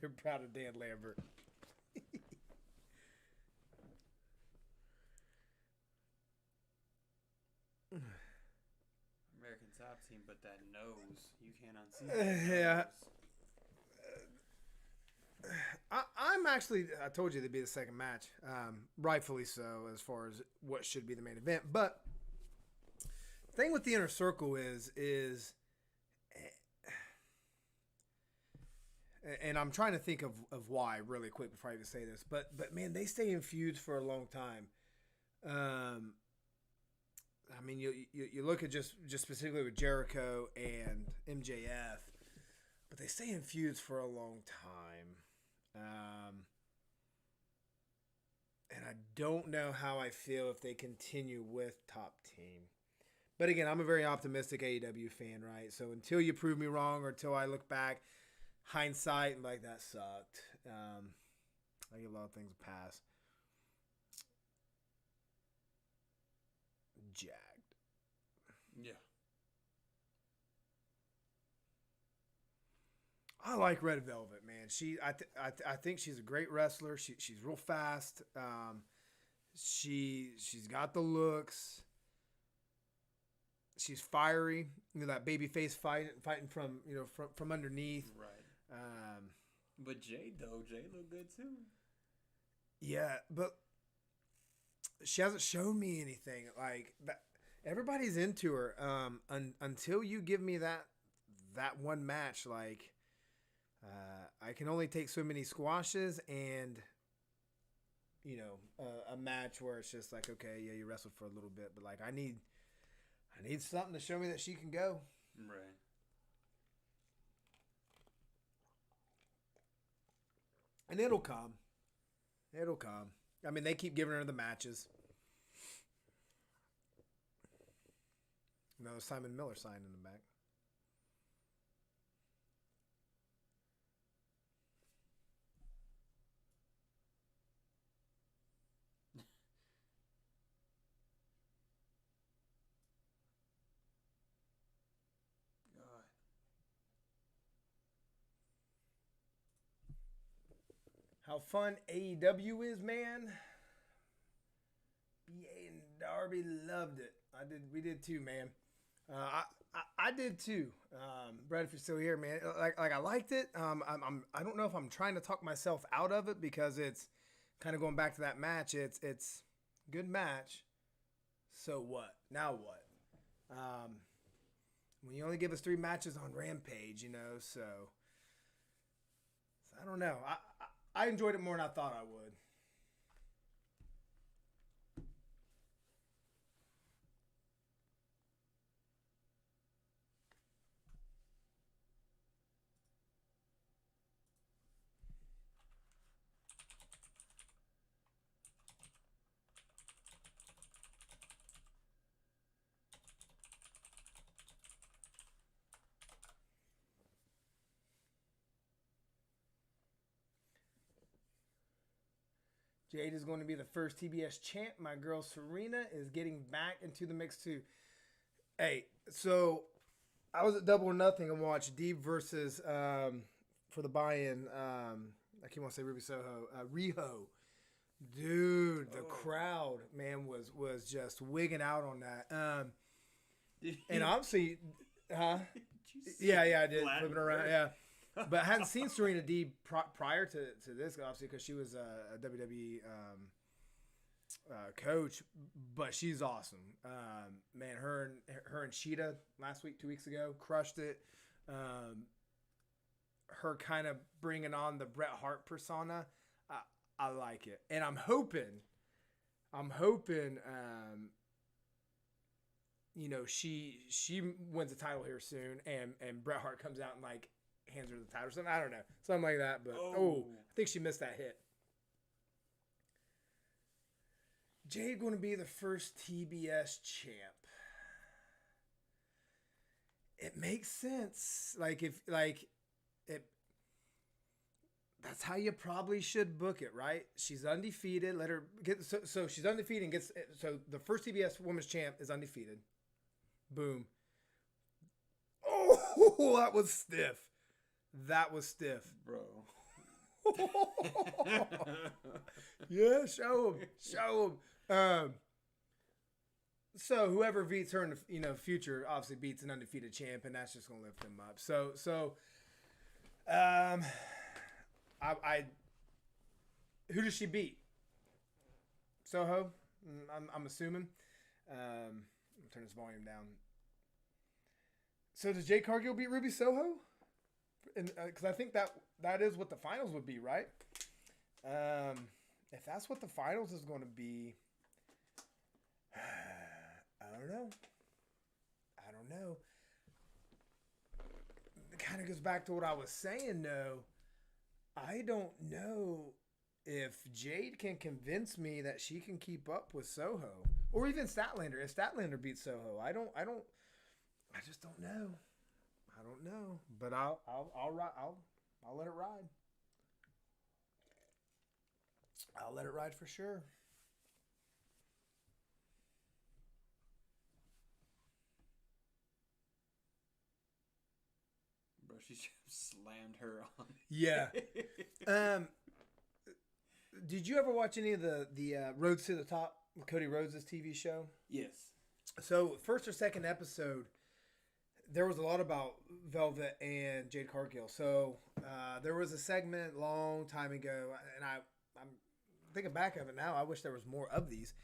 they're proud of Dan Lambert. American Top Team, but that nose, you can't unsee that Yeah. nose. I'm actually, I told you it'd be the second match. Rightfully so, as far as what should be the main event. But the thing with the Inner Circle is and I'm trying to think of why really quick before I even say this, but man, they stay in feuds for a long time. I mean, you look at just specifically with Jericho and MJF, but they stay in feuds for a long time. And I don't know how I feel if they continue with Top Team. But again, I'm a very optimistic AEW fan, right? So until you prove me wrong or until I look back, hindsight, and like, that sucked. I give a lot of things a pass. Jacked. Yeah. I like Red Velvet, man. I think she's a great wrestler. She's real fast. She's got the looks. She's fiery. That baby face fighting from from underneath. Right. But Jade looked good too. Yeah, but she hasn't shown me anything like that. Everybody's into her until you give me that one match. Like, I can only take so many squashes and, a match where it's just like, okay, yeah, you wrestled for a little bit, but like I need something to show me that she can go. Right. And it'll come. It'll come. I mean, they keep giving her the matches. No, Simon Miller signed in the back. God. How fun AEW is, man. BA and Darby loved it. We did too, man. I did too. Brett, if you're still here, man, like I liked it. I don't know if I'm trying to talk myself out of it because it's kind of going back to that match. It's good match. So what? Now what? When you only give us 3 matches on Rampage, so I don't know. I enjoyed it more than I thought I would. Jade is going to be the first TBS champ. My girl Serena is getting back into the mix too. Hey, so I was at Double or Nothing and watched Deeb versus for the buy-in. I keep on saying Ruby Soho, Riho. Dude, the crowd, man, was just wigging out on that. And obviously, huh? Yeah, I did. Flipping around, yeah. But I hadn't seen Serena Deeb prior to this, obviously, because she was a WWE coach. But she's awesome. Man, her and Sheeta last week, 2 weeks ago, crushed it. Her kind of bringing on the Bret Hart persona, I like it, and I'm hoping, she wins the title here soon, and Bret Hart comes out and like hands her the title or something. I don't know, something like that. But I think she missed that hit. Jade going to be the first TBS champ. It makes sense. That's how you probably should book it, right? She's undefeated. Let her get so she's undefeated and gets so the first TBS Women's Champ is undefeated. Boom. Oh, that was stiff. That was stiff, bro. Yeah, show him. So whoever beats her in the future obviously beats an undefeated champ, and that's just gonna lift him up. I who does she beat? Soho, I'm assuming. I'll turn this volume down. So does Jade Cargill beat Ruby Soho? Because I think that is what the finals would be, right? If that's what the finals is going to be, I don't know. It kind of goes back to what I was saying, though. I don't know if Jade can convince me that she can keep up with Soho, or even Statlander. If Statlander beats Soho, I just don't know. I don't know, but I'll let it ride. I'll let it ride for sure. Bro, she just slammed her on. Yeah. Did you ever watch any of the Roads to the Top, Cody Rhodes' TV show? Yes. So first or second episode, there was a lot about Velvet and Jade Cargill. So there was a segment long time ago, and I'm thinking back of it now. I wish there was more of these.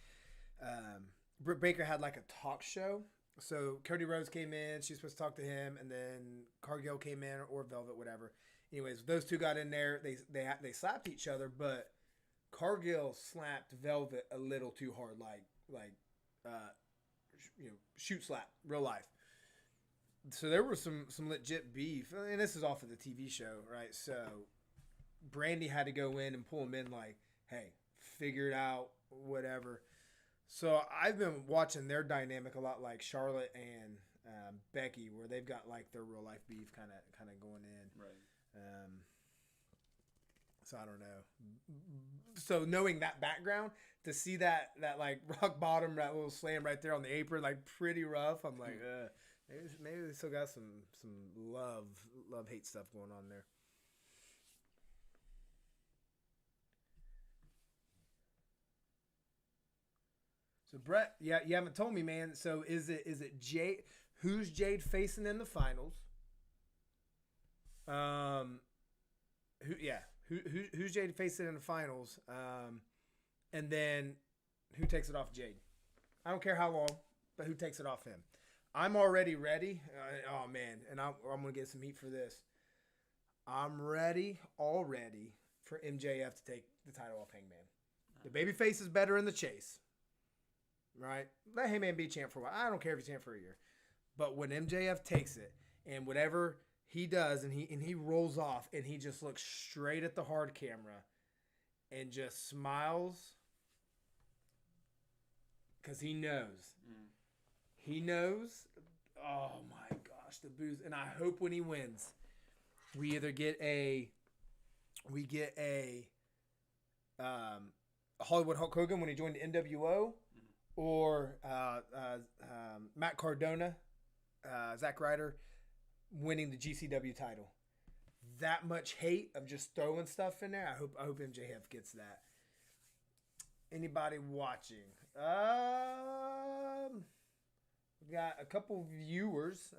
Britt Baker had like a talk show. So Cody Rhodes came in. She was supposed to talk to him, and then Cargill came in, or Velvet, whatever. anyways, those two got in there. They slapped each other, but Cargill slapped Velvet a little too hard, shoot slap, real life. So there was some legit beef, and this is off of the TV show, right? So Brandy had to go in and pull him in, like, hey, figure it out, whatever. So I've been watching their dynamic a lot, like Charlotte and Becky, where they've got like their real life beef kind of going in. Right. So I don't know. So knowing that background, to see that like rock bottom, that little slam right there on the apron, like pretty rough. I'm like, maybe they still got some love hate stuff going on there. So Brett, yeah, you haven't told me, man. So is it Jade? Who's Jade facing in the finals? Who's Jade facing in the finals? And then who takes it off Jade? I don't care how long, but who takes it off him? I'm already ready. Oh man, and I'm gonna get some heat for this. I'm ready already for MJF to take the title off Hangman. The babyface is better in the chase. Right? Let Hangman be champ for a while. I don't care if he's champ for a year. But when MJF takes it and whatever he does and he rolls off and he just looks straight at the hard camera and just smiles because he knows. He knows. Oh my gosh, the booze. And I hope when he wins, we either get a Hollywood Hulk Hogan when he joined the NWO. Or Matt Cardona, Zack Ryder, winning the GCW title. That much hate of just throwing stuff in there. I hope MJF gets that. Anybody watching? We got a couple viewers.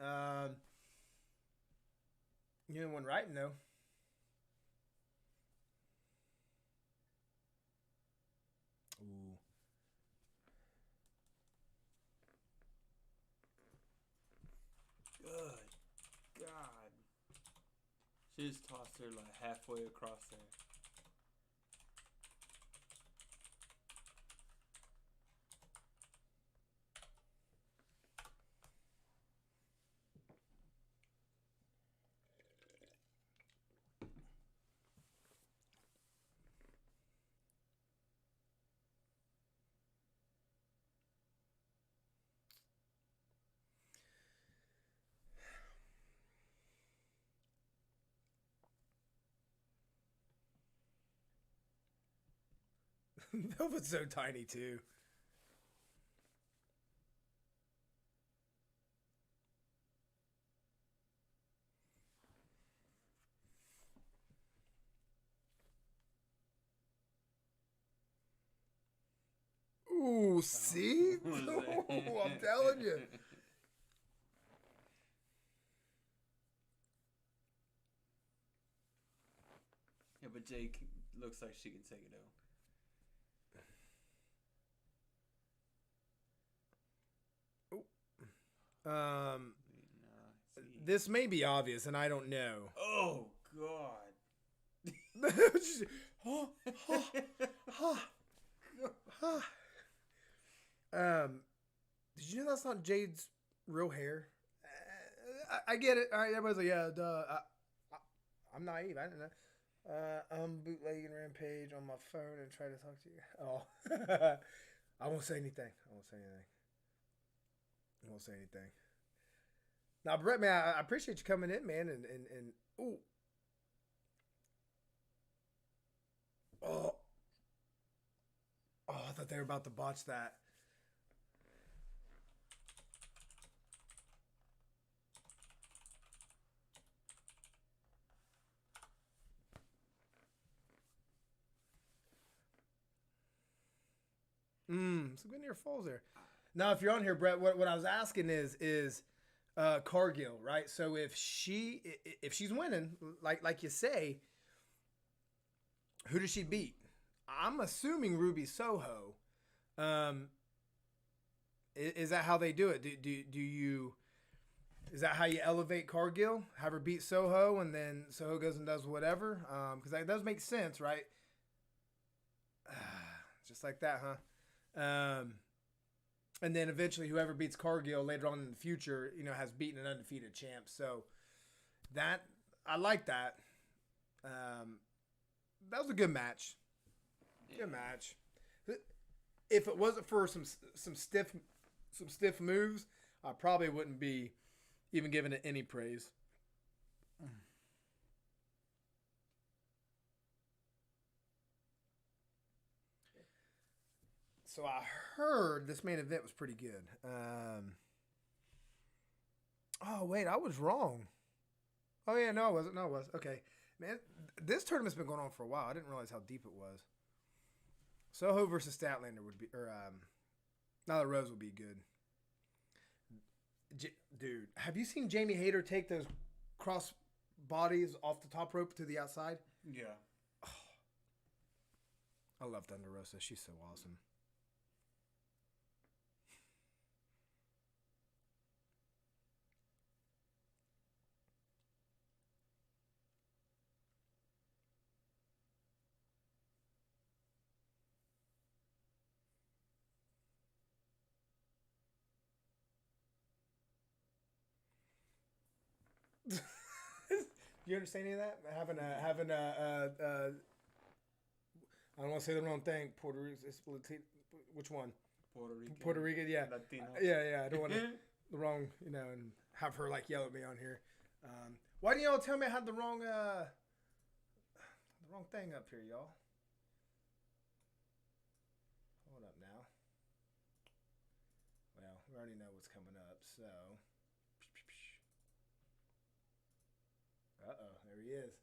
You know one writing though. Ooh. Good God. She just tossed her like halfway across there. Velvet's so tiny too. Ooh, see? Oh, I'm telling you. Yeah, but Jake looks like she can take it out. This may be obvious, and I don't know. Oh God! Did you know that's not Jade's real hair? I get it. All right, everybody's like, yeah, duh. I'm naive. I didn't know. I'm bootlegging Rampage on my phone and try to talk to you. Oh, I won't say anything. I won't say anything. Now, Brett, man, I appreciate you coming in, man, and ooh. Oh, I thought they were about to botch that. Some good near falls there. Now, if you're on here, Brett, what I was asking is Cargill, right? So if she's winning, like you say, who does she beat? I'm assuming Ruby Soho. Is that how they do it? Do you Is that how you elevate Cargill? Have her beat Soho, and then Soho goes and does whatever? Because that does make sense, right? Just like that, huh? And then eventually, whoever beats Cargill later on in the future, has beaten an undefeated champ. So that I like that. That was a good match. Good match. If it wasn't for some stiff moves, I probably wouldn't be even giving it any praise. So I heard this main event was pretty good. Oh, wait, I was wrong. Oh, yeah, no, I wasn't. No, it was. Okay. Man, this tournament's been going on for a while. I didn't realize how deep it was. Soho versus Statlander would be, or Nyla Rose would be good. Dude, have you seen Jamie Hayter take those cross bodies off the top rope to the outside? Yeah. Oh, I love Thunder Rosa. She's so awesome. You understand any of that? Having a I don't want to say the wrong thing. Puerto Rico, which one? Puerto Rican, yeah. Latino. Yeah. I don't want to the wrong, and have her like yell at me on here. Why didn't y'all tell me I had the wrong thing up here, y'all? Hold up now. Well, we already know what's coming up, so. Uh-oh, there he is.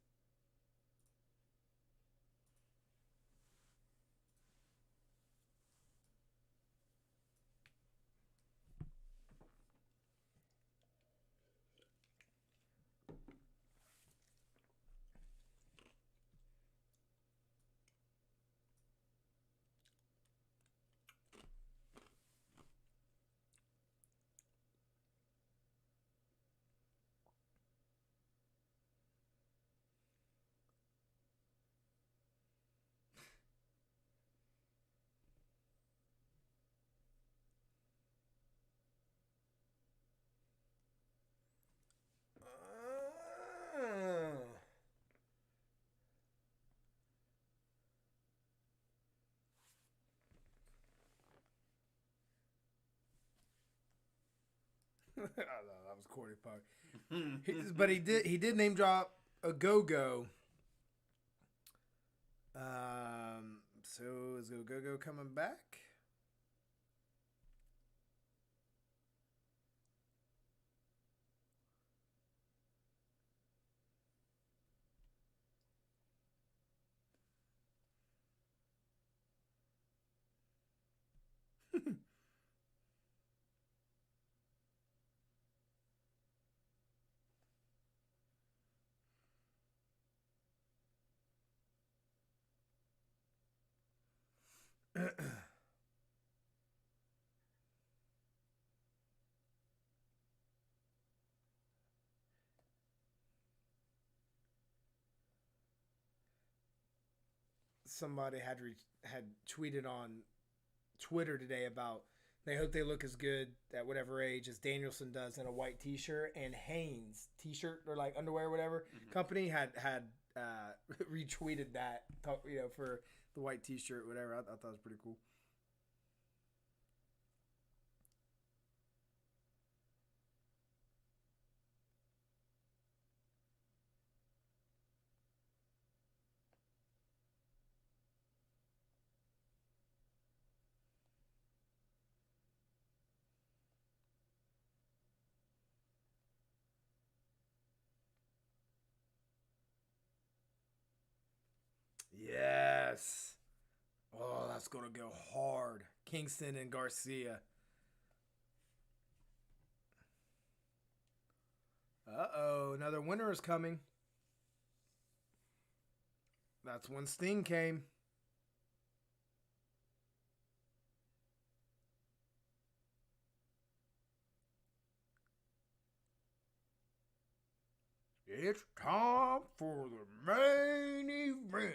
I know, that was corny part. But he did name drop a go-go. So is go-go coming back? Somebody had tweeted on Twitter today about they hope they look as good at whatever age as Danielson does in a white T-shirt, and Hanes T-shirt or like underwear or whatever company had retweeted that, for the white T-shirt, whatever. I thought it was pretty cool. Yes. Oh, that's going to go hard. Kingston and Garcia. Uh-oh, another winner is coming. That's when Sting came. It's time for the main event.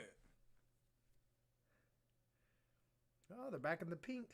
Oh, they're back in the pink.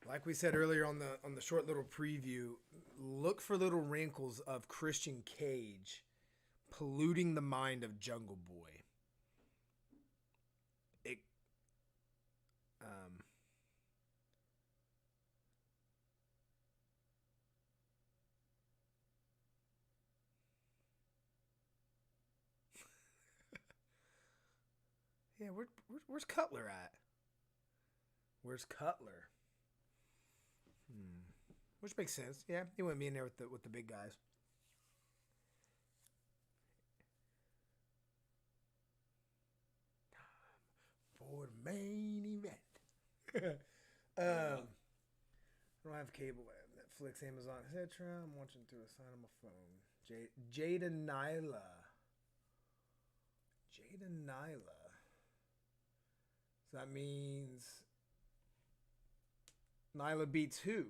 Like we said earlier on the short little preview, look for little wrinkles of Christian Cage polluting the mind of Jungle Boy. It, yeah, where's Cutler at? Where's Cutler? Which makes sense. Yeah, he wouldn't be in there with the big guys. For the main event. I don't have cable, Netflix, Amazon, etc. I'm watching through a sign on my phone. Jada Nyla. So that means Nyla beats who,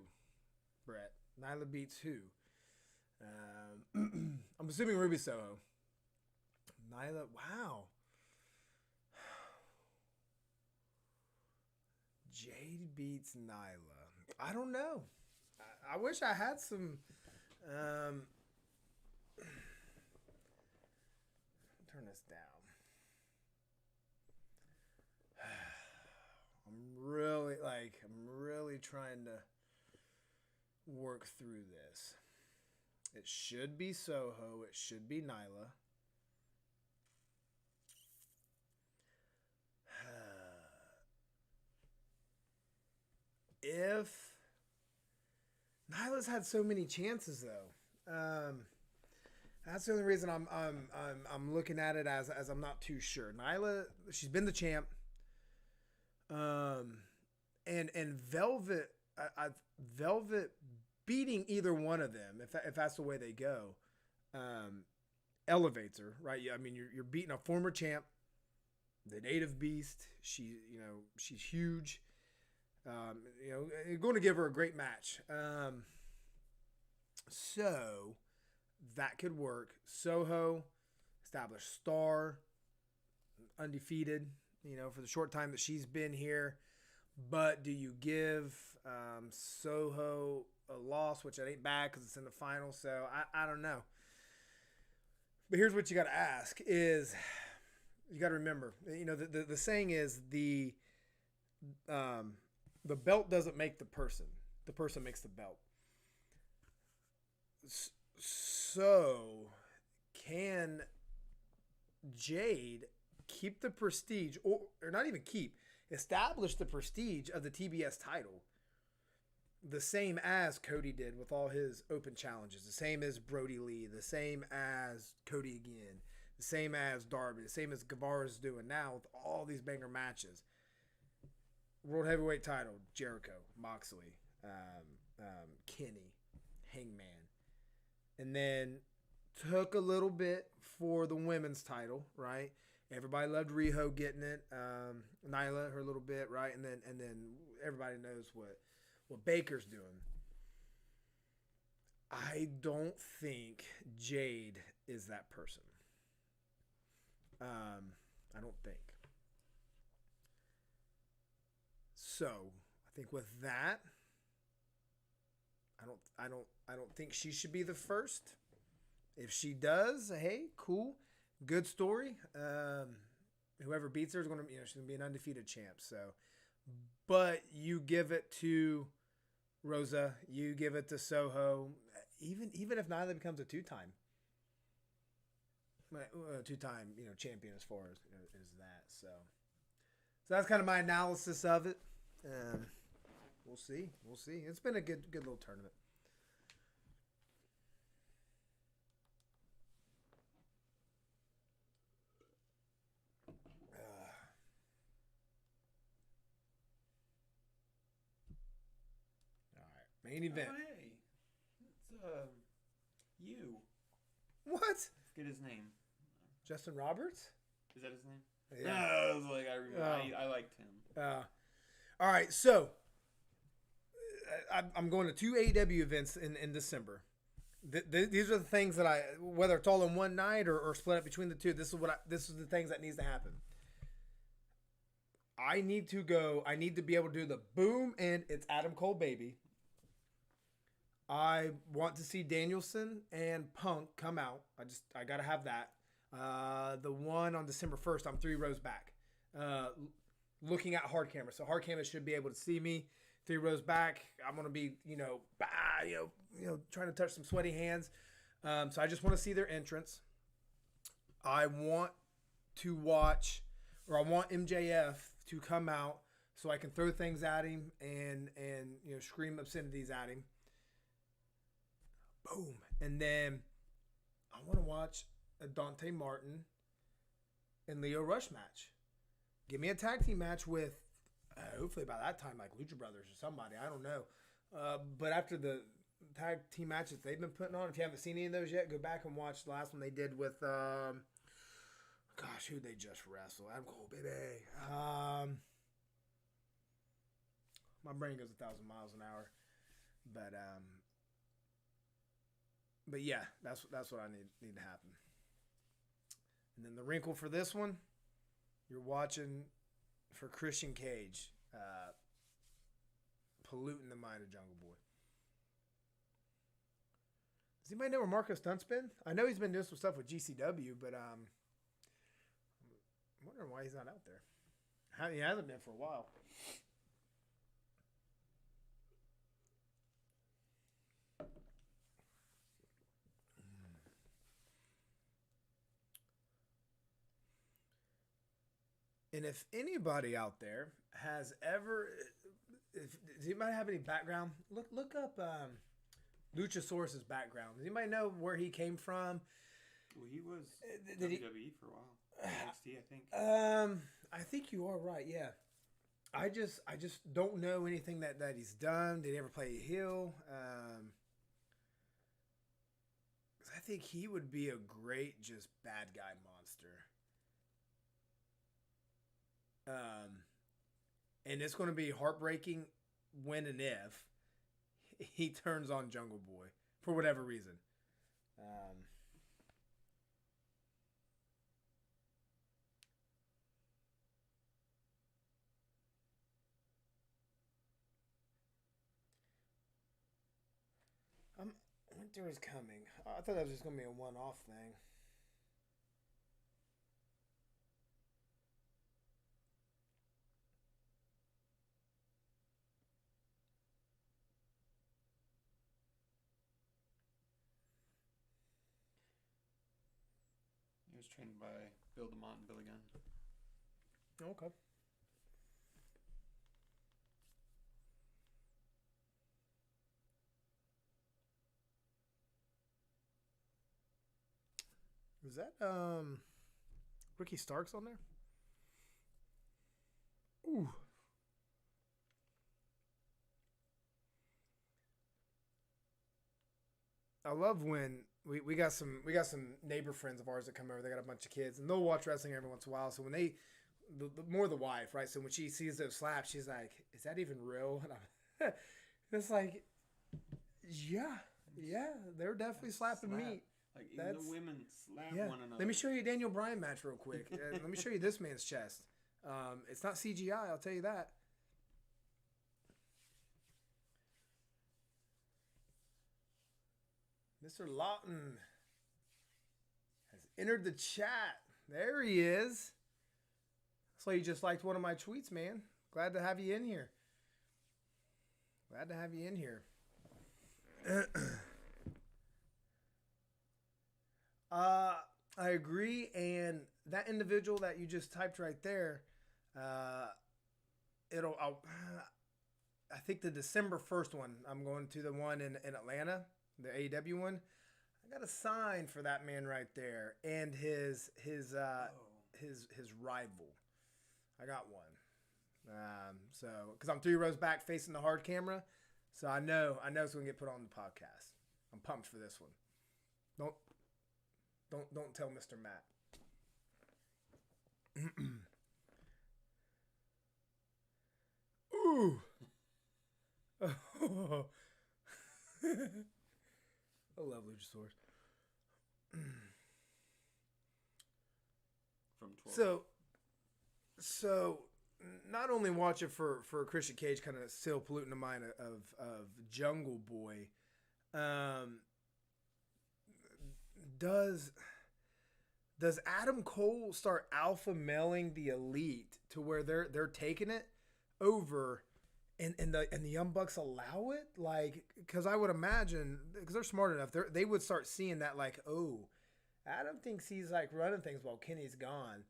Brett? Nyla beats who? I'm assuming Ruby Soho. Nyla, wow. Jade beats Nyla. I don't know. I wish I had some. Turn this down. I'm really trying to work through this. It should be Soho. It should be Nyla. If Nyla's had so many chances though, that's the only reason I'm looking at it as I'm not too sure. Nyla, she's been the champ. And Velvet, Velvet beating either one of them, if that's the way they go, elevates her, right? I mean, you're beating a former champ, the native beast. She's huge. You're going to give her a great match. So that could work. Soho, established star, undefeated, for the short time that she's been here. But do you give Soho a loss, which it ain't bad because it's in the final? So I don't know. But here's what you got to ask is, you got to remember, the saying is the belt doesn't make the person makes the belt. So can Jade keep the prestige, or not even keep, establish the prestige of the TBS title the same as Cody did with all his open challenges, the same as Brody Lee, the same as Cody again, the same as Darby, the same as Guevara's doing now with all these banger matches. World Heavyweight title, Jericho, Moxley, Kenny, Hangman. And then took a little bit for the women's title, right? Everybody loved Riho getting it. Nyla, her little bit, right? And then everybody knows what Baker's doing. I don't think Jade is that person. I don't think. So I think with that, I don't think she should be the first. If she does, hey, cool, good story. Whoever beats her is going to, she's going to be an undefeated champ. So, but you give it to Rosa, you give it to Soho, even if Nyla becomes a 2-time. two-time champion as far as that. So that's kind of my analysis of it. We'll see. It's been a good little tournament. All right, main event. Oh, hey, it's you. What? Get his name. Justin Roberts? Is that his name? Yeah. No, I was like, I remember. I liked him. All right, so I'm going to 2 AEW events in December. These are the things that whether it's all in one night or split up between the two. This is the things that needs to happen. I need to go. I need to be able to do the boom and it's Adam Cole, baby. I want to see Danielson and Punk come out. I got to have that. The one on December 1st, I'm 3 rows back. Looking at hard camera. So hard camera should be able to see me 3 rows back. I'm going to be, trying to touch some sweaty hands. So I just want to see their entrance. I want to watch, or I want MJF to come out so I can throw things at him and scream obscenities at him. Boom. And then I want to watch a Dante Martin and Leo Rush match. Give me a tag team match with, hopefully by that time, like Lucha Brothers or somebody. I don't know. But after the tag team matches they've been putting on, if you haven't seen any of those yet, go back and watch the last one they did with, who they just wrestled? Adam Cole, baby. My brain goes 1,000 miles an hour. But yeah, that's what I need to happen. And then the wrinkle for this one, you're watching for Christian Cage polluting the mind of Jungle Boy. Does anybody know where Marco Stunt's been? I know he's been doing some stuff with GCW, but I'm wondering why he's not out there. He hasn't been for a while. And if anybody out there has ever, does anybody have any background? Look up Luchasaurus's background. Does anybody know where he came from? Well, he was WWE for a while. NXT, I think. I think you are right. Yeah, I just don't know anything that he's done. Did he ever play a heel? I think he would be a great just bad guy monster. And it's going to be heartbreaking when and if he turns on Jungle Boy for whatever reason. Winter is coming. I thought that was just going to be a one-off thing. He was trained by Bill DeMott and Billy Gunn. Okay. Is that Ricky Starks on there? Ooh. I love when we got some neighbor friends of ours that come over. They got a bunch of kids and they'll watch wrestling every once in a while. So when the more the wife, right? So when she sees those slaps, she's like, "Is that even real?" And I'm, it's like, yeah, they're definitely slapping meat. Like even the women slap one another. Let me show you a Daniel Bryan match real quick. Let me show you this man's chest. It's not CGI, I'll tell you that. Mr. Lawton has entered the chat. There he is. So you just liked one of my tweets, man. Glad to have you in here. I agree, and that individual that you just typed right there, I think the December 1st one, I'm going to the one in Atlanta, the AEW one. I got a sign for that man right there, and his rival. I got one. So because I'm 3 rows back facing the hard camera, so I know it's gonna get put on the podcast. I'm pumped for this one. Don't tell Mr. Matt. Ooh. Oh. I love Luchasaurus. From 12. So not only watch it for Christian Cage kind of still polluting the mind of Jungle Boy, does Adam Cole start alpha mailing the Elite to where they're taking it over, and the Young Bucks allow it? Like, because I would imagine, because they're smart enough, they would start seeing that, like, oh, Adam thinks he's like running things while Kenny's gone.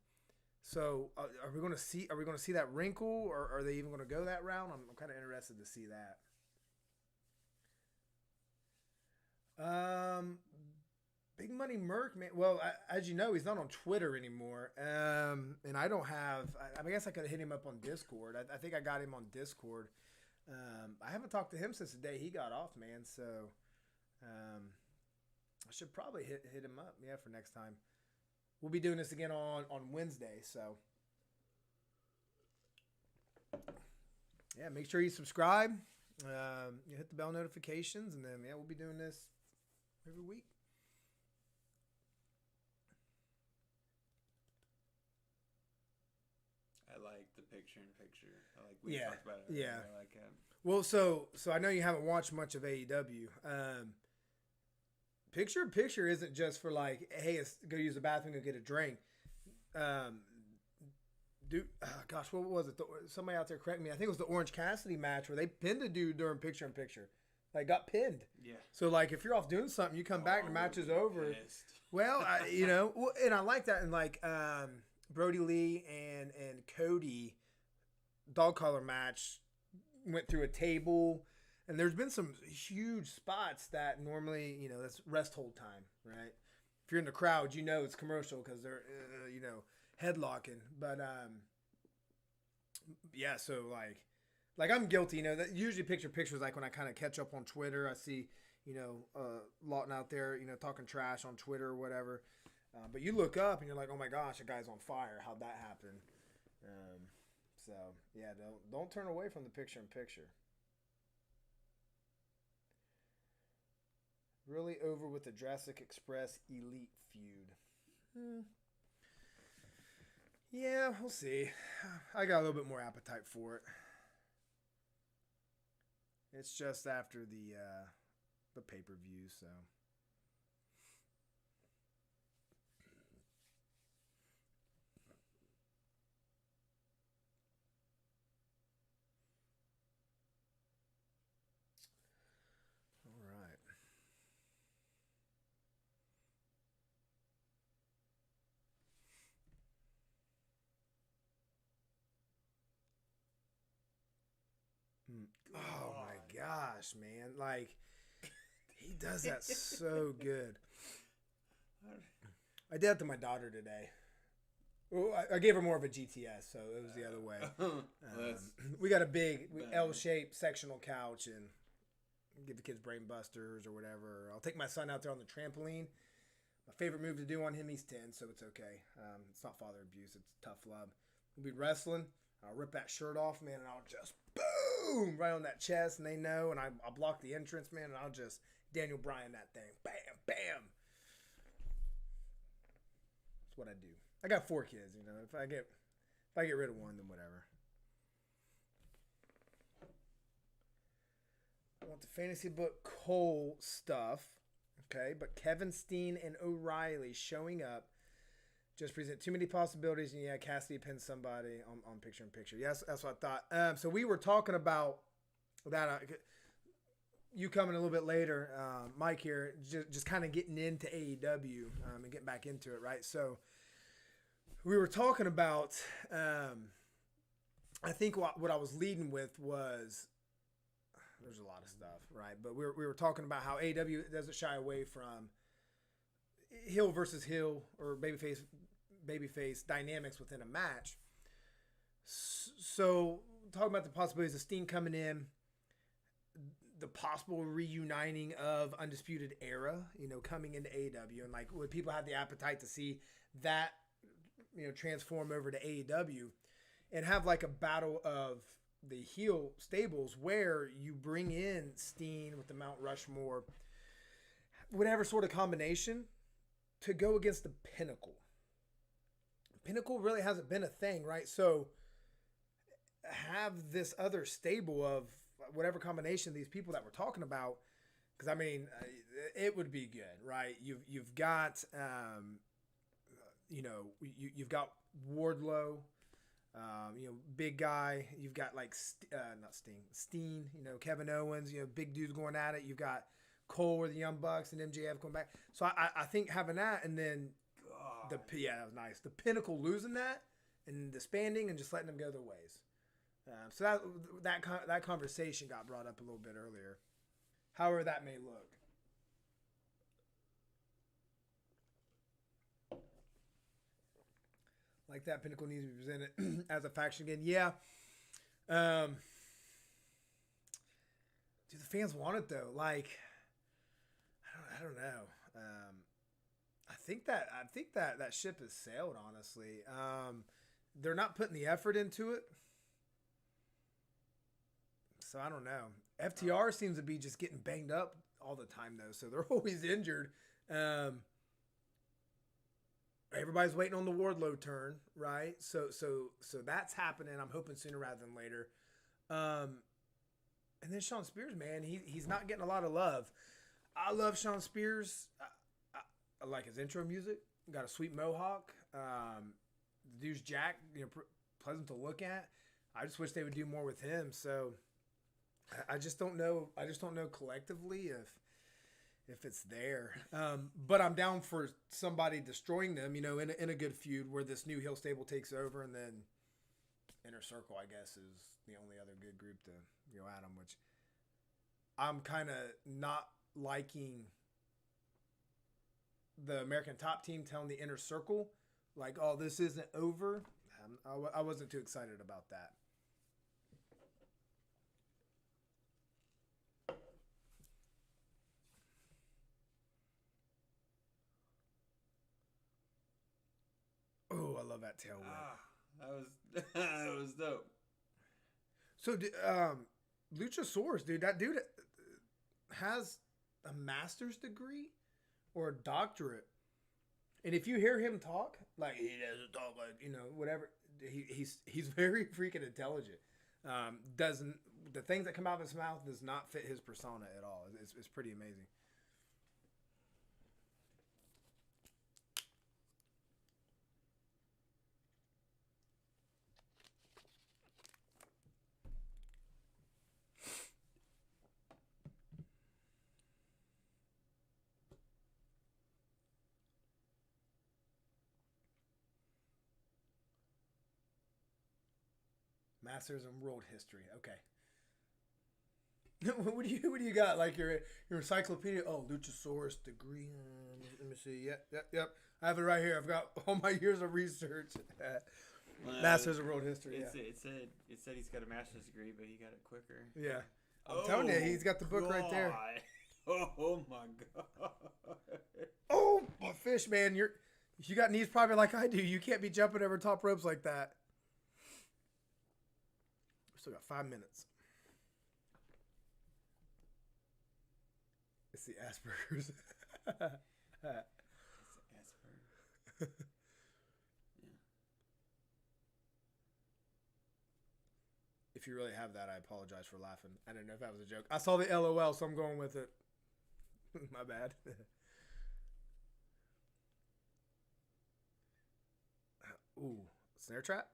So are we going to see that wrinkle, or are they even going to go that route? I'm kind of interested to see that. Big Money Merc, man. Well, as you know, he's not on Twitter anymore. And I don't have. I guess I could have hit him up on Discord. I think I got him on Discord. I haven't talked to him since the day he got off, man. So I should probably hit him up, yeah, for next time. We'll be doing this again on Wednesday, so yeah, make sure you subscribe. You hit the bell notifications, and then yeah, we'll be doing this every week. I like the picture-in-picture. I like we talked about it. Yeah. I like Well, so I know you haven't watched much of AEW. Picture-in-picture isn't just for like, hey, go use the bathroom, go get a drink. Dude, gosh, what was it? Somebody out there correct me. I think it was the Orange Cassidy match where they pinned a dude during picture-in-picture. Like, got pinned. Yeah. So, like, if you're off doing something, you come back, the match is over. Pissed. Well, and I like that. And, like, Brody Lee and Cody dog collar match went through a table. And there's been some huge spots that normally, that's rest hold time, right? If you're in the crowd, it's commercial because they're, headlocking. But, yeah, so, like I'm guilty, that usually pictures like when I kind of catch up on Twitter, I see, Lawton out there, talking trash on Twitter or whatever. But you look up and you're like, oh my gosh, a guy's on fire. How'd that happen? So, yeah, don't turn away from the picture-in-picture. Really over with the Jurassic Express Elite feud. Yeah, we'll see. I got a little bit more appetite for it. It's just after the pay-per-view, so. Oh my gosh, man. Like, he does that so good. I did that to my daughter today. Well, I gave her more of a GTS, so it was the other way. We got a big L-shaped sectional couch, and give the kids brain busters or whatever. I'll take my son out there on the trampoline. My favorite move to do on him, he's 10, so it's okay. It's not father abuse, it's tough love. We'll be wrestling. I'll rip that shirt off, man, and I'll just boom right on that chest, and they know, and I'll block the entrance, man, and I'll just Daniel Bryan that thing. Bam, bam. That's what I do. I got 4 kids, If I get rid of one, then whatever. I want the fantasy book Cole stuff, okay? But Kevin Steen and O'Reilly showing up just present too many possibilities, and yeah, Cassidy pinned somebody on picture-in-picture. Yes, that's what I thought. So we were talking about that. you coming a little bit later, Mike here, just kind of getting into AEW and getting back into it, right? So we were talking about, I think what I was leading with was, there's a lot of stuff, right? But we were talking about how AEW doesn't shy away from heel versus heel or babyface dynamics within a match. So talking about the possibilities of Steen coming in, the possible reuniting of Undisputed Era, coming into AEW, and like would people have the appetite to see that, transform over to AEW and have like a battle of the heel stables where you bring in Steen with the Mount Rushmore, whatever sort of combination to go against the Pinnacle. Pinnacle really hasn't been a thing, right? So have this other stable of whatever combination these people that we're talking about, because I mean, it would be good, right? You've got, you've got Wardlow, big guy. You've got like Steen, Kevin Owens, big dudes going at it. You've got Cole with the Young Bucks and MJF going back. So I think having that, and then that was nice. The Pinnacle losing that and disbanding and just letting them go their ways. So that conversation got brought up a little bit earlier. However that may look. Like that Pinnacle needs to be presented as a faction again. Yeah. Do the fans want it though? Like, I don't know. I think that ship has sailed, honestly. They're not putting the effort into it. So I don't know. FTR seems to be just getting banged up all the time though. So they're always injured. Everybody's waiting on the Wardlow turn, right? So that's happening. I'm hoping sooner rather than later. And then Shawn Spears, man, he's not getting a lot of love. I love Shawn Spears. I like his intro music. Got a sweet mohawk. The dude's jacked, pleasant to look at. I just wish they would do more with him. So I just don't know. I just don't know collectively if it's there. But I'm down for somebody destroying them, in a good feud where this new heel stable takes over, and then Inner Circle, I guess, is the only other good group to go at them, which I'm kind of not liking the American Top Team telling the Inner Circle, like, oh, this isn't over. I wasn't too excited about that. Oh, I love that tail whip. That was dope. So, Luchasaurus, dude, that dude has a master's degree or a doctorate. And if you hear him talk, like he doesn't talk like, whatever, he's very freaking intelligent. The things that come out of his mouth does not fit his persona at all. It's pretty amazing. Masters in World History. Okay. What do you got? Like your encyclopedia? Oh, Luchasaurus degree. Let me see. Yep. I have it right here. I've got all my years of research. Masters of World History. It said he's got a master's degree, but he got it quicker. Yeah. I'm telling you, he's got the book right there. Oh my god. Oh my fish, man! You got knees probably like I do. You can't be jumping over top ropes like that. Still got 5 minutes. It's the Asperger's. It's Asperger's. Yeah. If you really have that, I apologize for laughing. I didn't know if that was a joke. I saw the LOL, so I'm going with it. My bad. Ooh, snare trap?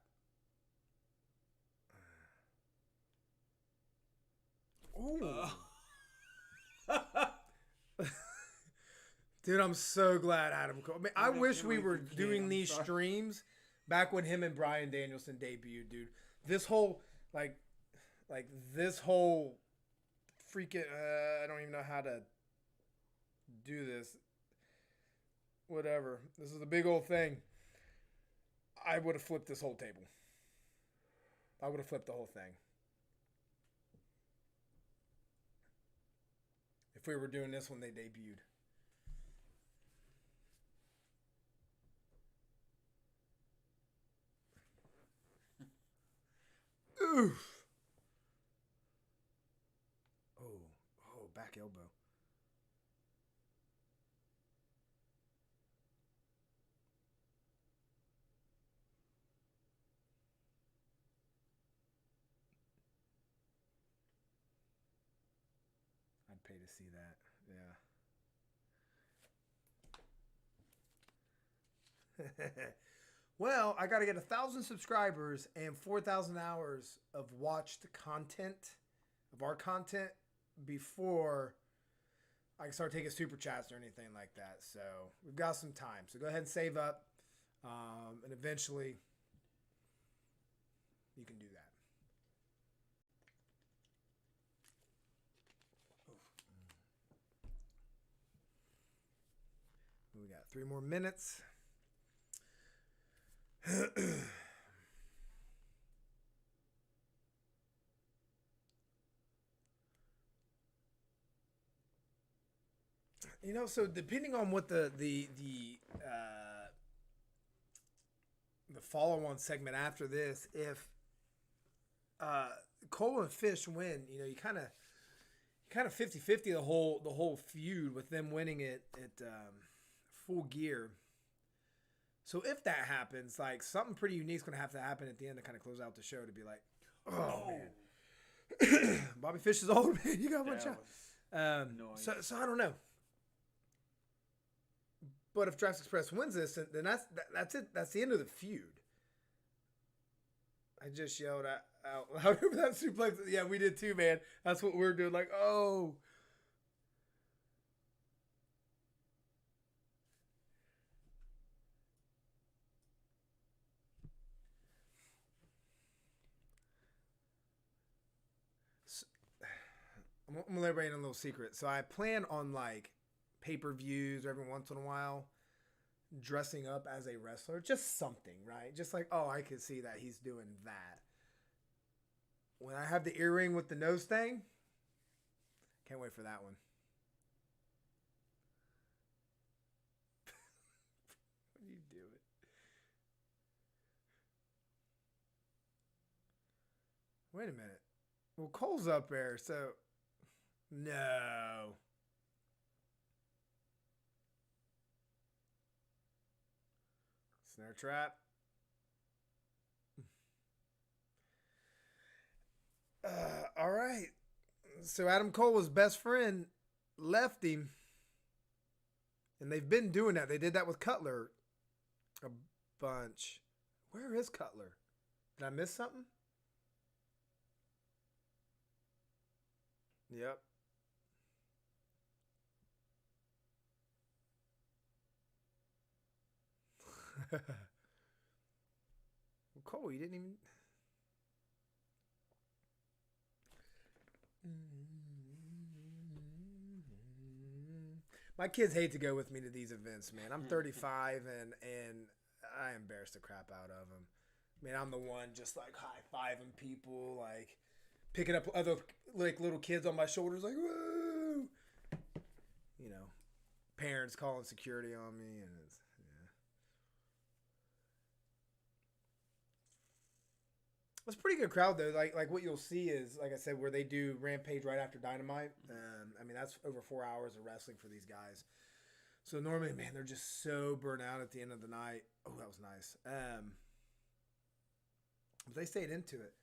Ooh. Dude, I'm so glad Adam Cole. I mean, I wish we were doing these streams back when him and Bryan Danielson debuted, dude. This whole like this whole freaking I don't even know how to do this. Whatever. This is a big old thing. I would have flipped this whole table. I would have flipped the whole thing. If we were doing this when they debuted. Oof. Oh, back elbow. I'd pay to see that. Yeah. Well, I got to get 1,000 subscribers and 4,000 hours of watched content, of our content, before I can start taking super chats or anything like that. So we've got some time. So go ahead and save up, and eventually you can do that. We got 3 more minutes. You know, so depending on what the follow-on segment after this, if Cole and Fish win, you know, you kind of 50-50 the whole feud with them winning it at Full Gear. So if that happens, like something pretty unique is going to have to happen at the end to kind of close out the show to be like, oh. Man, Bobby Fish is old, man. You got one shot. So I don't know. But if Draft Express wins this, then that's it. That's the end of the feud. I just yelled out loud over that suplex. Yeah, we did too, man. That's what we're doing. Like, oh. I'm gonna let everybody in a little secret. So I plan on like pay-per-views every once in a while dressing up as a wrestler. Just something, right? Just like, oh, I can see that he's doing that. When I have the earring with the nose thing, can't wait for that one. What are you doing? Wait a minute. Well, Cole's up there, so no. Snare trap. All right. So Adam Cole's best friend left him. And they've been doing that. They did that with Cutler a bunch. Where is Cutler? Did I miss something? Yep. Well, Cole, you didn't even... My kids hate to go with me to these events, man. I'm 35 and I embarrass the crap out of them. I mean, I'm the one just like high-fiving people, like picking up other like little kids on my shoulders, like woo. You know, parents calling security on me, and it's It's a pretty good crowd though. Like what you'll see is, like I said, where they do Rampage right after Dynamite. I mean, that's over 4 hours of wrestling for these guys. So normally, man, they're just so burnt out at the end of the night. Oh, that was nice. But they stayed into it.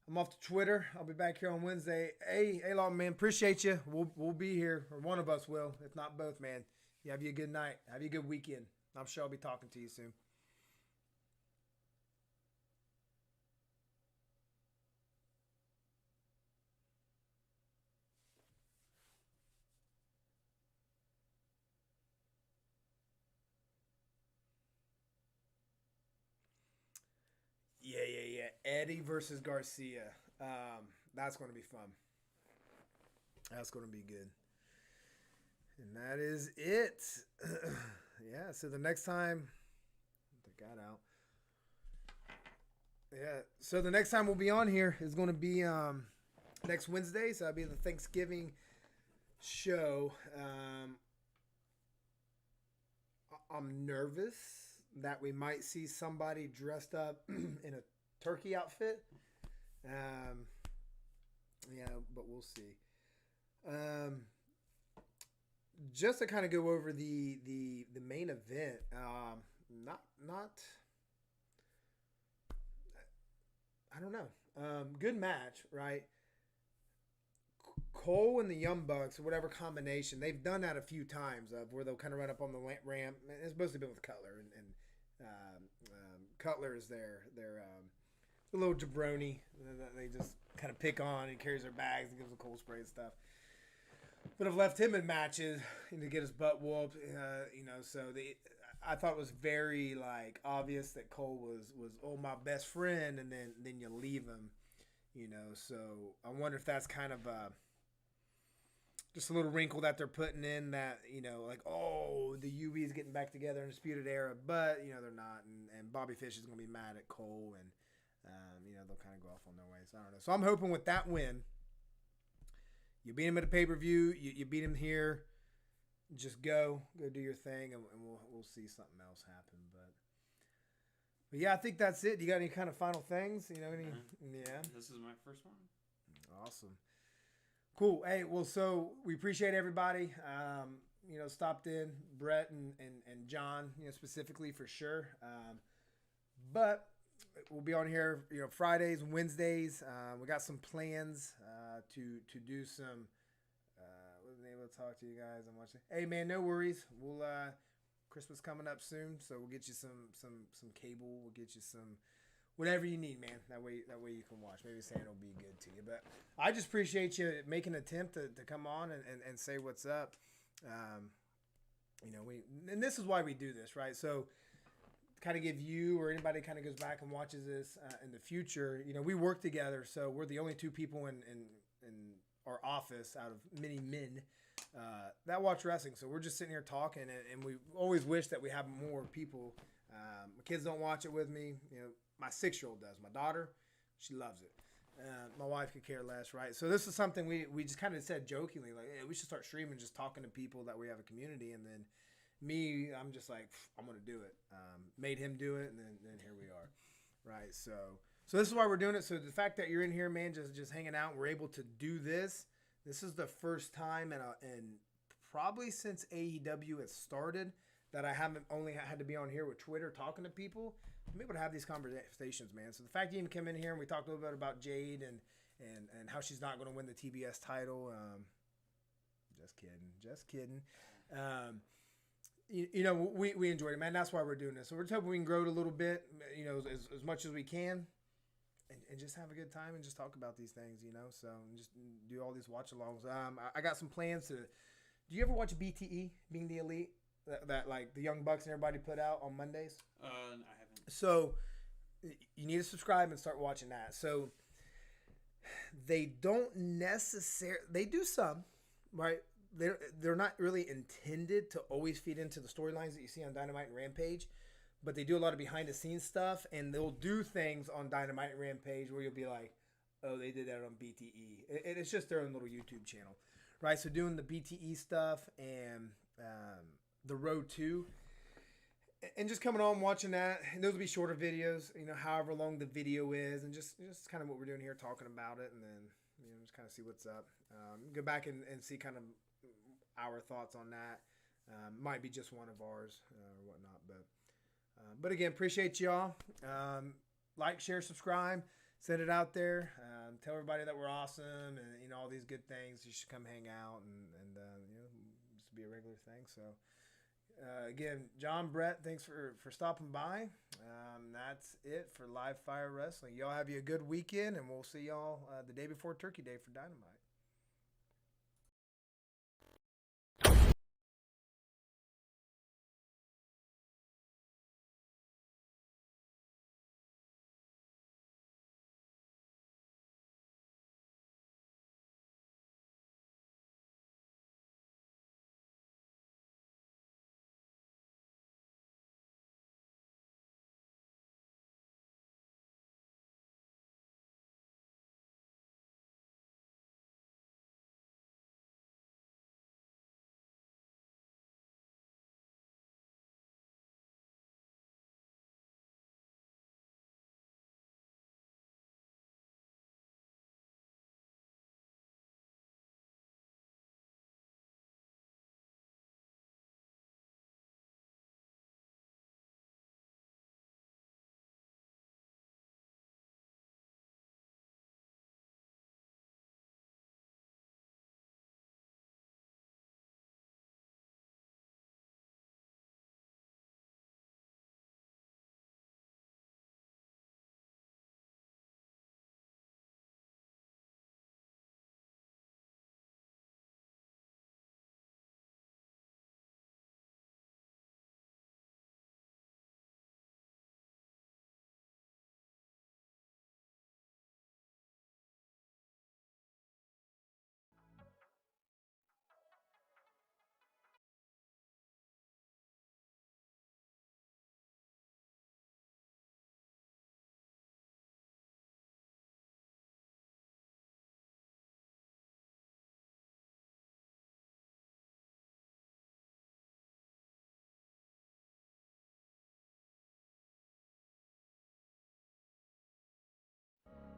I'm off to Twitter. I'll be back here on Wednesday. Hey, Long man, appreciate you. We'll be here, or one of us will, if not both, man. You have you a good night. Have you a good weekend. I'm sure I'll be talking to you soon. Eddie versus Garcia. That's going to be fun. That's going to be good. And that is it. Yeah, so the next time, take that out. Yeah, so the next time we'll be on here is going to be next Wednesday. So that'll be the Thanksgiving show. I'm nervous that we might see somebody dressed up in a turkey outfit. Yeah, but we'll see. Just to kind of go over the main event, not I don't know. Good match, right? Cole and the Young Bucks, or whatever combination, they've done that a few times of where they'll kind of run up on the ramp. It's mostly been with Cutler, and Cutler is their little jabroni that they just kind of pick on. He carries their bags and gives them cold spray and stuff. But I've left him in matches to get his butt whooped, So I thought it was very obvious that Cole was my best friend, and then you leave him, So I wonder if that's kind of just a little wrinkle that they're putting in that the UB is getting back together in Disputed Era, but they're not, and Bobby Fish is gonna be mad at Cole, and they'll kind of go off on their way. So I don't know. So I'm hoping with that win. You beat him at a pay-per-view. You beat him here. Just go do your thing, and we'll see something else happen. But yeah, I think that's it. You got any kind of final things? Yeah. This is my first one. Awesome. Cool. Hey, well, so we appreciate everybody. Stopped in, Brett and John, specifically for sure. But we'll be on here, Fridays and Wednesdays. We got some plans to do some. Wasn't able to talk to you guys. I'm watching. Hey man, no worries. We'll Christmas coming up soon, so we'll get you some cable. We'll get you some whatever you need, man. That way you can watch. Maybe Santa will be good to you. But I just appreciate you making an attempt to come on and say what's up. And this is why we do this, right? So kind of give you or anybody kind of goes back and watches this in the future, we work together, so we're the only two people in our office out of many men that watch wrestling. So we're just sitting here talking, and we always wish that we have more people. My kids don't watch it with me. My 6-year-old does. My daughter, she loves it. My wife could care less, right? So this is something we just kind of said jokingly, hey, we should start streaming, just talking to people that we have a community, and then me, I'm just like, I'm going to do it. Made him do it, and then here we are, right? So this is why we're doing it. So the fact that you're in here, man, just hanging out, and we're able to do this. This is the first time in probably since AEW has started that I haven't only had to be on here with Twitter talking to people. I'm able to have these conversations, man. So the fact you even come in here and we talked a little bit about Jade and how she's not going to win the TBS title. Just kidding. We enjoyed it, man. That's why we're doing this. So we're just hoping we can grow it a little bit, as much as we can, and just have a good time and just talk about these things, So just do all these watch-alongs. I got some plans to. Do you ever watch BTE, Being the Elite? That like the Young Bucks and everybody put out on Mondays? I haven't. So you need to subscribe and start watching that. So they don't necessarily. They do some, right? They're not really intended to always feed into the storylines that you see on Dynamite and Rampage, but they do a lot of behind the scenes stuff, and they'll do things on Dynamite and Rampage where you'll be like, oh, they did that on BTE. It's just their own little YouTube channel, right? So doing the BTE stuff and the Road 2, and just coming on watching that, and those will be shorter videos, however long the video is, and just kind of what we're doing here, talking about it, and then just kind of see what's up. Go back and see kind of our thoughts on that. Might be just one of ours or whatnot, but again, appreciate y'all. Like, share, subscribe, send it out there. Tell everybody that we're awesome, and all these good things. You should come hang out, and just be a regular thing. So again, John, Brett, thanks for stopping by. That's it for Live Fire Wrestling. Y'all have you a good weekend, and we'll see y'all the day before Turkey Day for Dynamite.